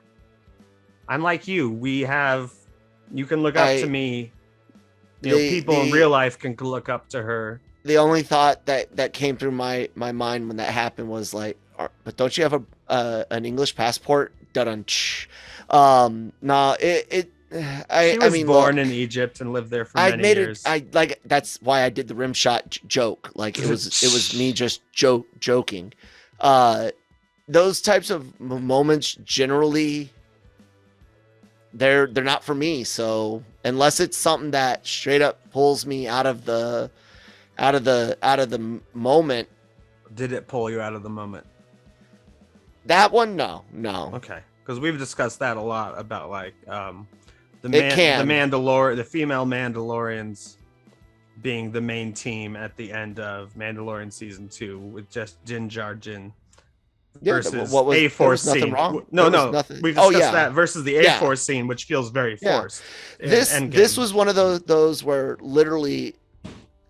I'm like you. You can look up to me. People in real life can look up to her." The only thought that came through my mind when that happened was like, but don't you have an English passport? She was born in Egypt and lived there for many years. That's why I did the rim shot joke. Like it was me just joking. Those types of moments generally, they're not for me. So unless it's something that straight up pulls me out of the moment. Did it pull you out of the moment? That one, no. Okay, because we've discussed that a lot about like the female Mandalorians being the main team at the end of Mandalorian season 2 with just Din Djarin Djinn versus A4 scene. We've discussed that versus the A4 scene, which feels very forced. This was one of those where literally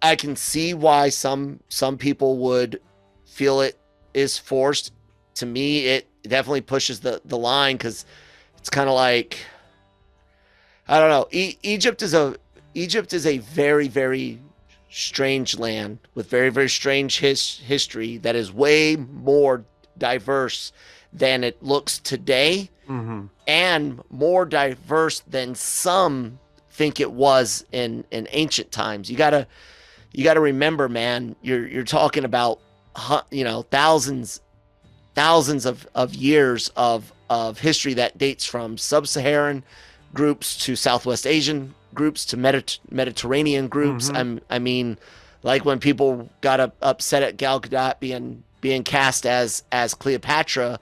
I can see why some people would feel it is forced. To me, it definitely pushes the line, because it's kind of like, I don't know. Egypt is a very, very strange land with very, very strange history that is way more diverse than it looks today, and more diverse than some think it was in ancient times. You gotta remember, man. You're talking about thousands of years of history that dates from sub-Saharan groups to Southwest Asian groups to Mediterranean groups. I mean, like when people got upset at Gal Gadot being cast as Cleopatra,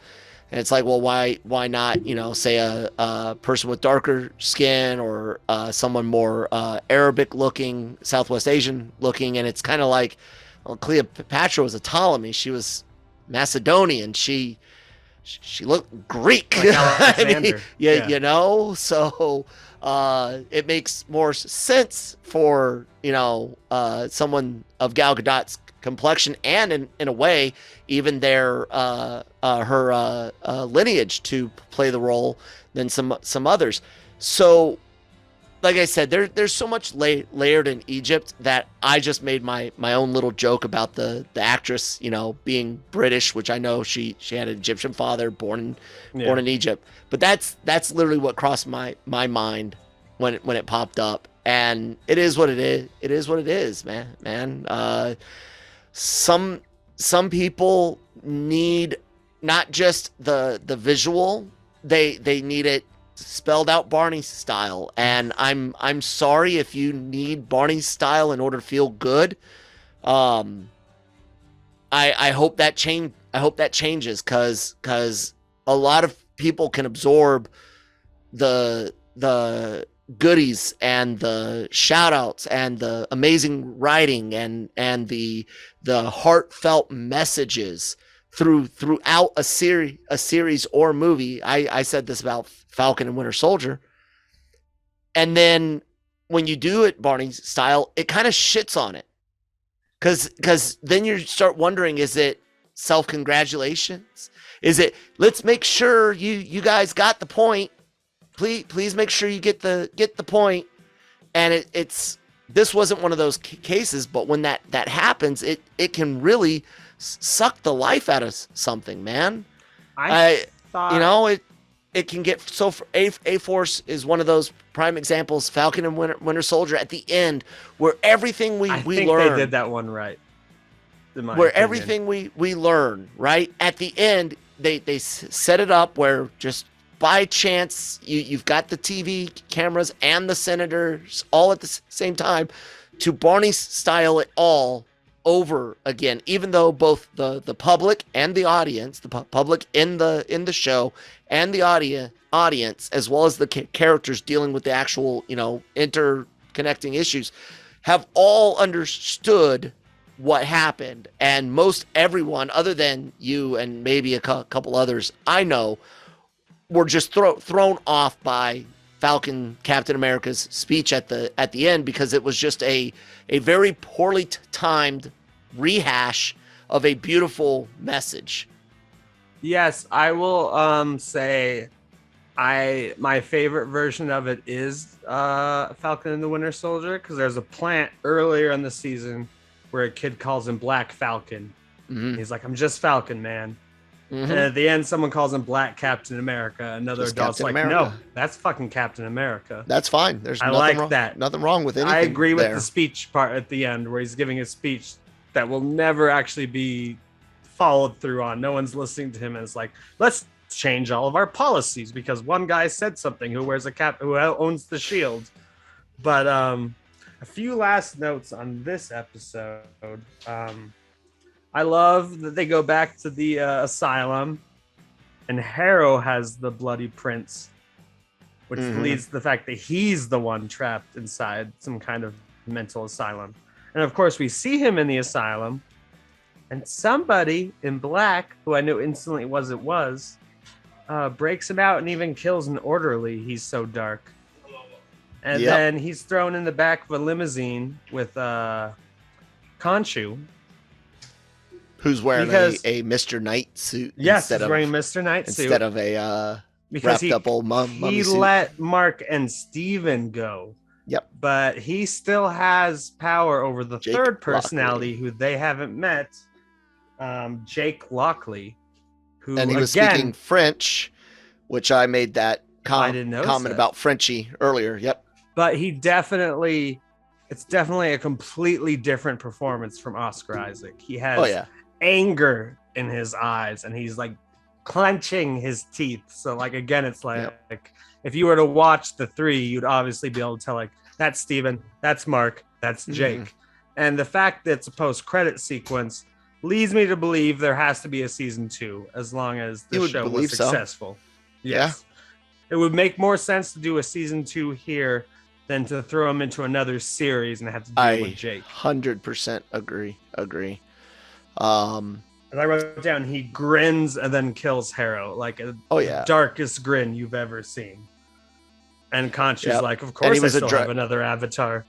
and it's like, well, why not, say a person with darker skin, or someone more Arabic looking, Southwest Asian looking. And it's kind of like, well, Cleopatra was a Ptolemy. She was Macedonian. She she looked Greek. Like I mean, Alexander. yeah, you know, so it makes more sense for, you know, someone of Gal Gadot's complexion and in a way even their her lineage to play the role than some others. So like I said, there's so much layered in Egypt that I just made my own little joke about the actress, you know, being British, which I know she had an Egyptian father, born in Egypt. But that's literally what crossed my mind when it popped up, and it is what it is. It is what it is, man. Some people need not just the visual, they need it spelled out Barney style, and I'm sorry if you need Barney style in order to feel good. I hope that changes, because a lot of people can absorb the goodies and the shout outs and the amazing writing and the heartfelt messages throughout a series or movie. I said this about Falcon and Winter Soldier. And then when you do it Barney style, it kind of shits on it. Cause then you start wondering, is it self-congratulations? Is it, let's make sure you guys got the point. Please make sure you get the point. And it's this wasn't one of those cases, but when that happens, it can really suck the life out of something, man. I thought, you know, it can get so. A-Force is one of those prime examples. Falcon and Winter Soldier at the end, where everything we think learn, they did that one right. Where opinion. everything we learn right at the end, they set it up where just by chance you've got the TV cameras and the senators all at the same time to Barney style it all over again, even though both the public and the audience, the public in the show and the audience, as well as the characters dealing with the actual, you know, interconnecting issues, have all understood what happened. And most everyone, other than you and maybe a couple others I know, were just thrown off by Falcon Captain America's speech at the end, because it was just a very poorly timed rehash of a beautiful message. Yes, I will say my favorite version of it is Falcon and the Winter Soldier, because there's a plant earlier in the season where a kid calls him Black Falcon. Mm-hmm. He's like, I'm just Falcon, man. Mm-hmm. And at the end, someone calls him Black Captain America. Another just adult's Captain like, America. No, that's fucking Captain America. That's fine. There's nothing like wrong, that. Nothing wrong with anything. I agree with there. The speech part at the end, where he's giving a speech that will never actually be followed through on. No one's listening to him, and it's like, let's change all of our policies because one guy said something who wears a cap, who owns the shield. But a few last notes on this episode. I love that they go back to the asylum, and Harrow has the bloody prints, which leads to the fact that he's the one trapped inside some kind of mental asylum. And of course, we see him in the asylum, and somebody in black, who I knew instantly was breaks him out and even kills an orderly. He's so dark. And then he's thrown in the back of a limousine with Khonshu, who's wearing a Mr. Knight suit. Yes, he's wearing a Mr. Knight suit instead of a wrapped up old mummy he suit. let Mark and Steven go. Yep. But he still has power over the Jake third personality Lockley, who they haven't met, Jake Lockley. Who, and he was speaking French, which I made that comment about Frenchie earlier. Yep. But it's definitely a completely different performance from Oscar Isaac. He has anger in his eyes, and he's like clenching his teeth. So like, again, it's like, if you were to watch the three, you'd obviously be able to tell, like, that's Steven, that's Mark, that's Jake. Mm-hmm. And the fact that it's a post-credit sequence leads me to believe there has to be a season 2, as long as the show was successful. So. Yes. Yeah. It would make more sense to do a season 2 here than to throw him into another series and have to deal with Jake. 100% agree. As I wrote down, he grins and then kills Harrow, like the darkest grin you've ever seen. And Conchu's like, of course I still have another avatar.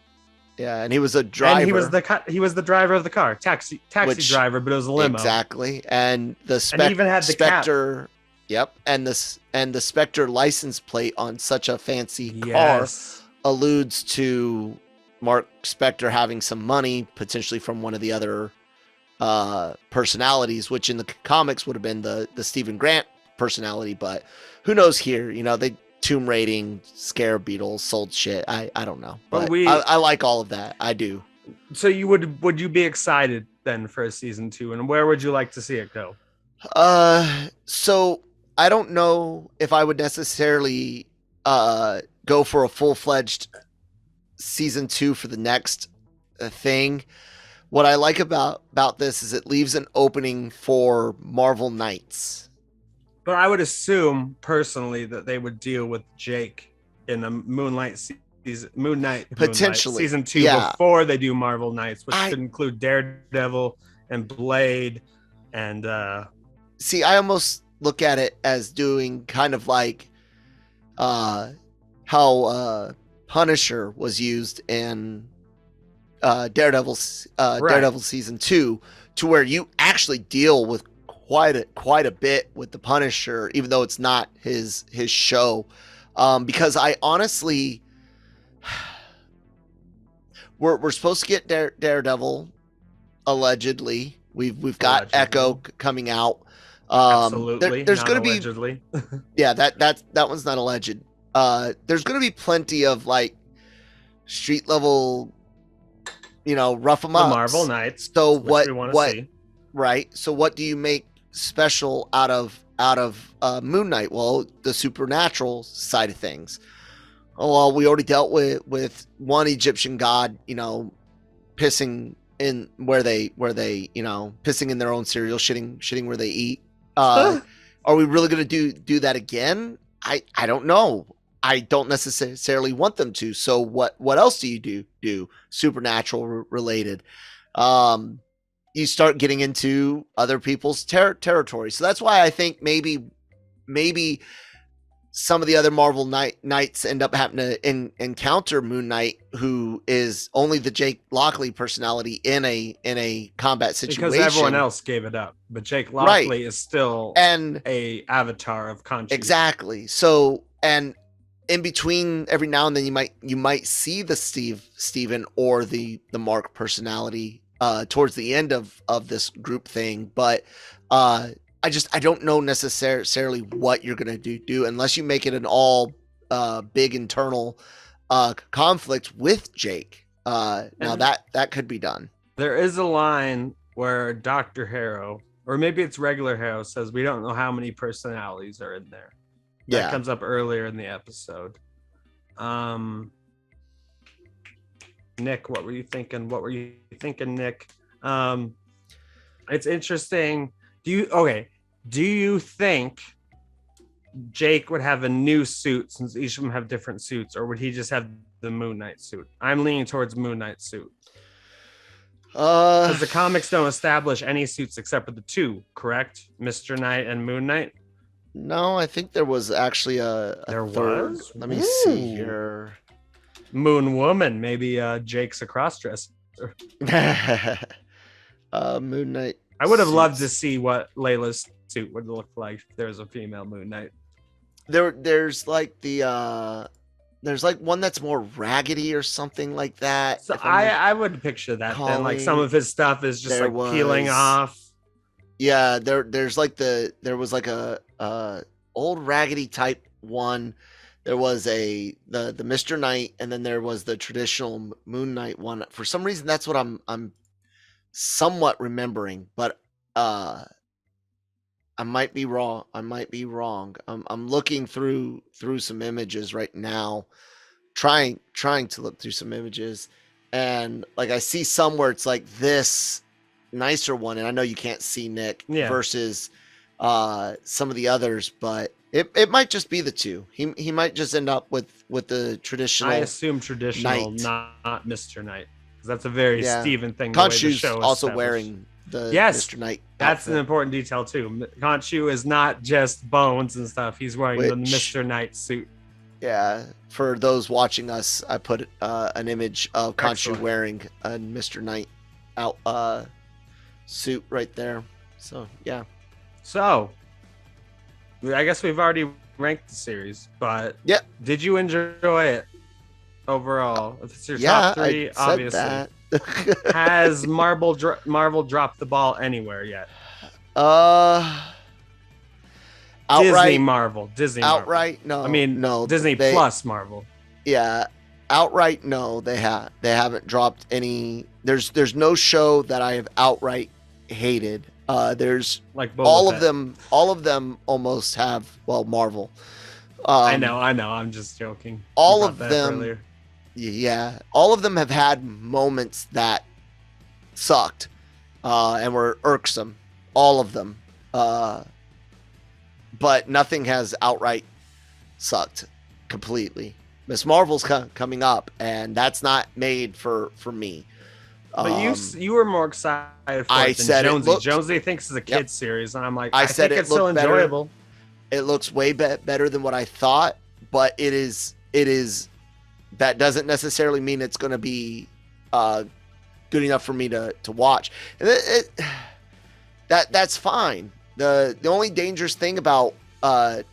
Yeah, and he was a driver. And he was the driver of the car, taxi driver, but it was a limo. Exactly, and the and he even had the Spectre. Cap. Yep, and the Spectre license plate on such a fancy car alludes to Mark Spector having some money, potentially from one of the other personalities, which in the comics would have been the Stephen Grant personality, but who knows here? You know, they tomb raiding, scare beetles, sold shit. I don't know, but I like all of that. I do. So you would you be excited then for a season 2, and where would you like to see it go? So I don't know if I would necessarily go for a full-fledged season 2 for the next thing. What I like about this is it leaves an opening for Marvel Knights. But I would assume personally that they would deal with Jake in a Moon Knight potentially season 2 before they do Marvel Knights, which could include Daredevil and Blade and see, I almost look at it as doing kind of like how Punisher was used in Daredevil season 2, to where you actually deal with quite a bit with the Punisher, even though it's not his show. Because I honestly, we're supposed to get Daredevil allegedly. We've got allegedly. Echo coming out. Absolutely. There's going to be allegedly. Yeah, that one's not alleged. There's going to be plenty of like street level, rough 'em up. The Marvel Knights. So what? Right. So what do you make special out of Moon Knight? Well, the supernatural side of things. Oh, well, we already dealt with one Egyptian god, pissing in where they pissing in their own cereal, shitting where they eat. Are we really going to do that again? I don't know. I don't necessarily want them to. So what else do you do supernatural related? You start getting into other people's territory. So that's why I think maybe some of the other Marvel Knights end up having to encounter Moon Knight, who is only the Jake Lockley personality in a combat situation. Because everyone else gave it up, but Jake Lockley is still a avatar of conscience. Exactly. So, and in between, every now and then you might see the Steven or the Mark personality towards the end of this group thing, but I don't know necessarily what you're gonna do unless you make it an all big internal conflict with Jake. Now that could be done. There is a line where Dr. Harrow, or maybe it's regular Harrow, says we don't know how many personalities are in there. That comes up earlier in the episode. Nick, what were you thinking? Nick? It's interesting. Do you think Jake would have a new suit since each of them have different suits, or would he just have the Moon Knight suit? I'm leaning towards Moon Knight suit. Because the comics don't establish any suits except for the two, correct? Mr. Knight and Moon Knight? No, I think there was actually a third. Let me see here. Moon Woman, maybe Jake's a crossdresser. Moon Knight. I would have loved to see what Layla's suit would look like if there was a female Moon Knight. There's like there's like one that's more raggedy or something like that. So I would picture that then, like some of his stuff is just like peeling off. Yeah, there was like a old raggedy type one. There was the Mr. Knight, and then there was the traditional Moon Knight one. For some reason, that's what I'm somewhat remembering, but I might be wrong. I'm looking through some images right now, trying to look through some images, and like I see somewhere it's like this nicer one, and I know you can't see Nick versus some of the others, but it might just be the two. He might just end up with the traditional. I assume traditional, Knight. not Mr. Knight, because that's a very Steven thing. Khonshu's also wearing the Yes, Mr. Knight. that's an outfit, important detail too. Khonshu is not just bones and stuff. He's wearing the which- Mr. Knight suit. Yeah, for those watching us, I put an image of Khonshu Excellent. wearing a Mr. Knight out suit right there. So yeah, So, I guess we've already ranked the series, but Yep. did you enjoy it overall? If it's your yeah, top three, I said obviously. that. Has Marvel dropped the ball anywhere yet? Outright, Disney Marvel. outright, no. I mean, no. Disney they- plus Marvel. Yeah, outright, no. They haven't dropped any. There's no show that I have outright hated. There's Like Boba all Fett. of them almost have. Well, Marvel. I know. I'm just joking. You all brought of that up them- earlier. Yeah, all of them have had moments that sucked and were irksome. All of them, but nothing has outright sucked completely. Miss Marvel's coming up, and that's not made for me. But you were more excited for I it than said it Jonesy. looked- Jonesy thinks it's a kid's series, and I'm like, I said think it it's still looked better. enjoyable. It looks way better than what I thought, but it is. That doesn't necessarily mean it's going to be good enough for me to watch. And that's fine. The only dangerous thing about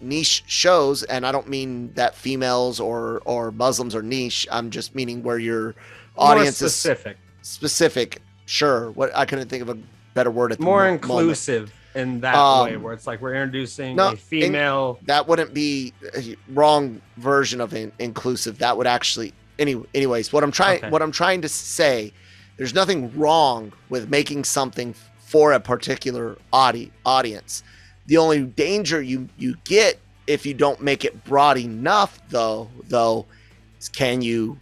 niche shows, and I don't mean that females or Muslims are niche. I'm just meaning where your audience More is specific, specific. Sure. What I couldn't think of a better word at the more moment. inclusive in that way, where it's like we're introducing no, a female. That wouldn't be a wrong version of inclusive. That would actually anyways, what I'm trying to say, there's nothing wrong with making something for a particular audience. The only danger you get if you don't make it broad enough though is can you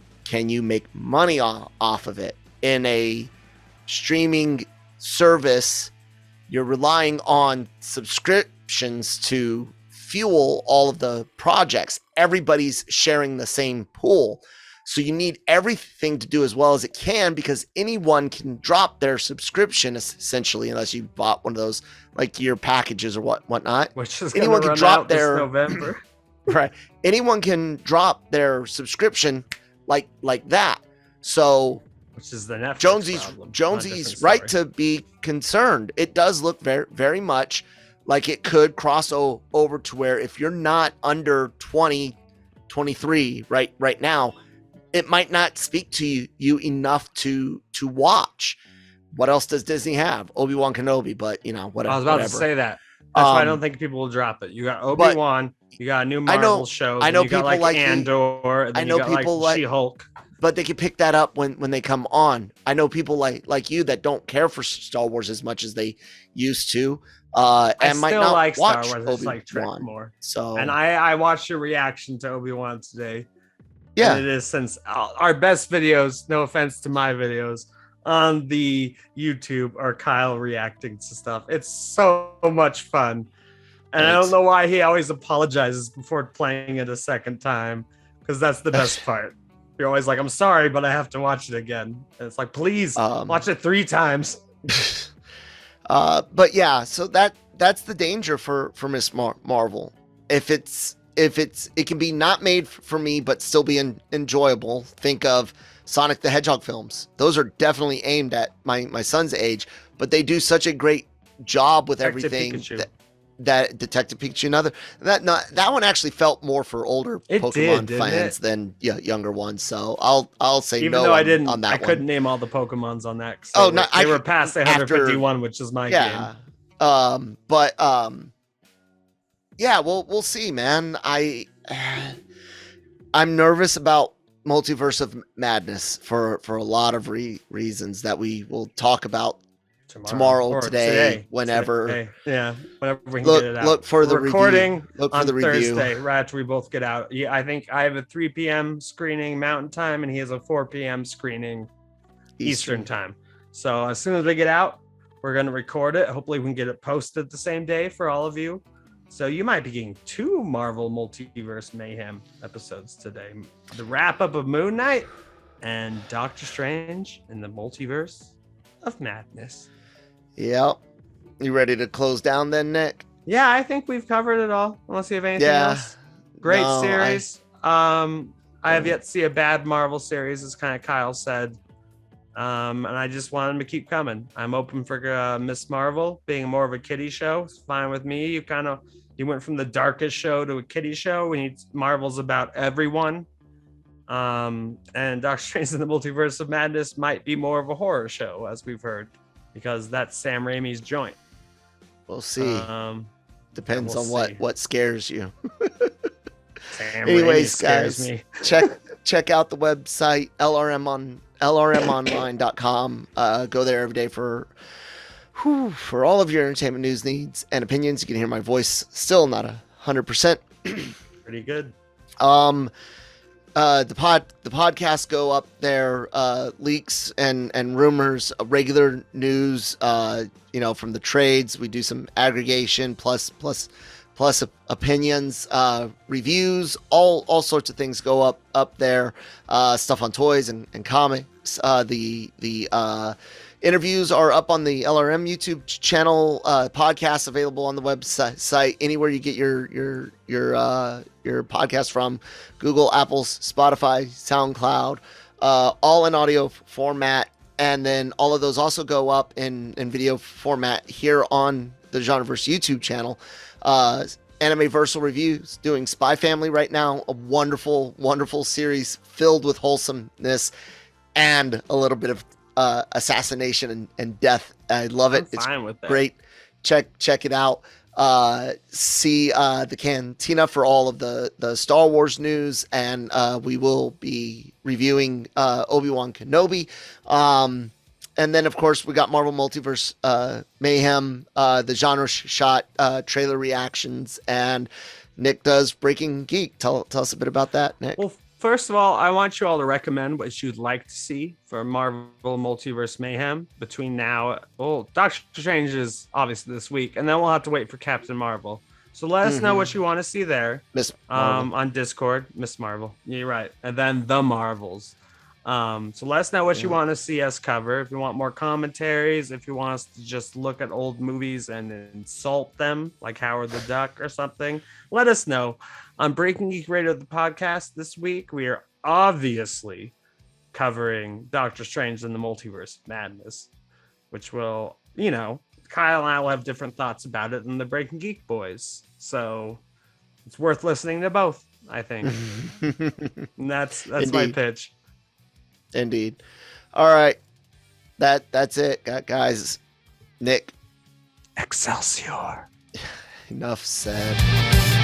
make money off of it. In a streaming service, you're relying on subscriptions to fuel all of the projects. Everybody's sharing the same pool. So you need everything to do as well as it can, because anyone can drop their subscription essentially, unless you bought one of those like year packages or whatnot. Which is anyone can drop their November. Right. Anyone can drop their subscription like that. So Which is the Netflix problem. Jonesy's right to be concerned. It does look very, very much like it could cross over to where if you're not under 20, 23 right now, it might not speak to you enough to watch. What else does Disney have? Obi-Wan Kenobi, but whatever. I was about to say that. That's why I don't think people will drop it. You got Obi-Wan, you got a new Marvel show. I know you got people like Andor. And then I know you got people like She-Hulk. But they can pick that up when they come on. I know people like you that don't care for Star Wars as much as they used to, and might not like watch Star Wars. I just like Trek Obi-Wan. more. So, And I watched your reaction to Obi-Wan today. yeah, And it is since our best videos, no offense to my videos, on the YouTube are Kyle reacting to stuff. It's so much fun. And I don't know why he always apologizes before playing it a second time, because that's the best part. You're always like, I'm sorry, but I have to watch it again. And it's like, please watch it 3 times. but yeah, so that's the danger for Miss Marvel. If it can be not made for me, but still be enjoyable. Think of Sonic the Hedgehog films. Those are definitely aimed at my son's age, but they do such a great job with Detective everything Pikachu. that Detective Pikachu, another that one actually felt more for older Pokemon fans than younger ones. So I'll say even no though on that I one. couldn't name all the Pokemons on that. They were past the 151, which is my game. Yeah, we'll see, man. I'm nervous about Multiverse of Madness for a lot of reasons that we will talk about tomorrow, today, whenever. Today. Yeah, whenever we can get it out. Look for the recording review. Look for on the review. Thursday, right after we both get out. Yeah, I think I have a 3 p.m. screening Mountain Time, and he has a 4 p.m. screening Eastern Time. So as soon as we get out, we're gonna record it. Hopefully, we can get it posted the same day for all of you. So you might be getting 2 Marvel Multiverse Mayhem episodes today. The wrap up of Moon Knight and Doctor Strange in the Multiverse of Madness. Yep. You ready to close down then, Nick? Yeah, I think we've covered it all. Unless you have anything else. Great No, series. I have yet to see a bad Marvel series, as kind of Kyle said. And I just want them to keep coming. I'm open for Miss Marvel being more of a kiddie show. It's fine with me. You went from the darkest show to a kiddie show. We need Marvel's about everyone. And Doctor Strange in the Multiverse of Madness might be more of a horror show, as we've heard, because that's Sam Raimi's joint. We'll see. Depends on see. what scares you. Sam Anyways, Raimi scares guys, me. check out the website lrmonline.com. Go there every day for all of your entertainment news needs and opinions. You can hear my voice still not 100%. Pretty good. The podcasts go up there, leaks and rumors, regular news, from the trades. We do some aggregation plus opinions, reviews, all sorts of things go up there. Stuff on toys and comics. The interviews are up on the LRM YouTube channel. Podcasts available on the website. Anywhere you get your podcast from: Google, Apple, Spotify, SoundCloud, all in audio format. And then all of those also go up in video format here on the Genreverse YouTube channel. Animeversal Reviews doing Spy Family right now, a wonderful series filled with wholesomeness and a little bit of assassination and death. I love it. It's fine with that. Great. Check it out. See the Cantina for all of the Star Wars news, and we will be reviewing Obi-Wan Kenobi. And then, of course, we got Marvel Multiverse Mayhem, the Genre Shot trailer reactions, and Nick does Breaking Geek. Tell us a bit about that, Nick. Well, first of all, I want you all to recommend what you'd like to see for Marvel Multiverse Mayhem between now. Well, Doctor Strange is obviously this week, and then we'll have to wait for Captain Marvel. So let us know what you want to see there. Miss Marvel. On Discord, Miss Marvel. You're right. And then the Marvels. So let us know what you want to see us cover. If you want more commentaries, if you want us to just look at old movies and insult them like Howard the Duck or something, let us know. On Breaking Geek Radio, the podcast this week, we are obviously covering Doctor Strange and the Multiverse of Madness, which will, Kyle and I will have different thoughts about it than the Breaking Geek boys. So it's worth listening to both, I think. And that's my pitch. Indeed. All right. That's it, guys. Nick. Excelsior. Enough said.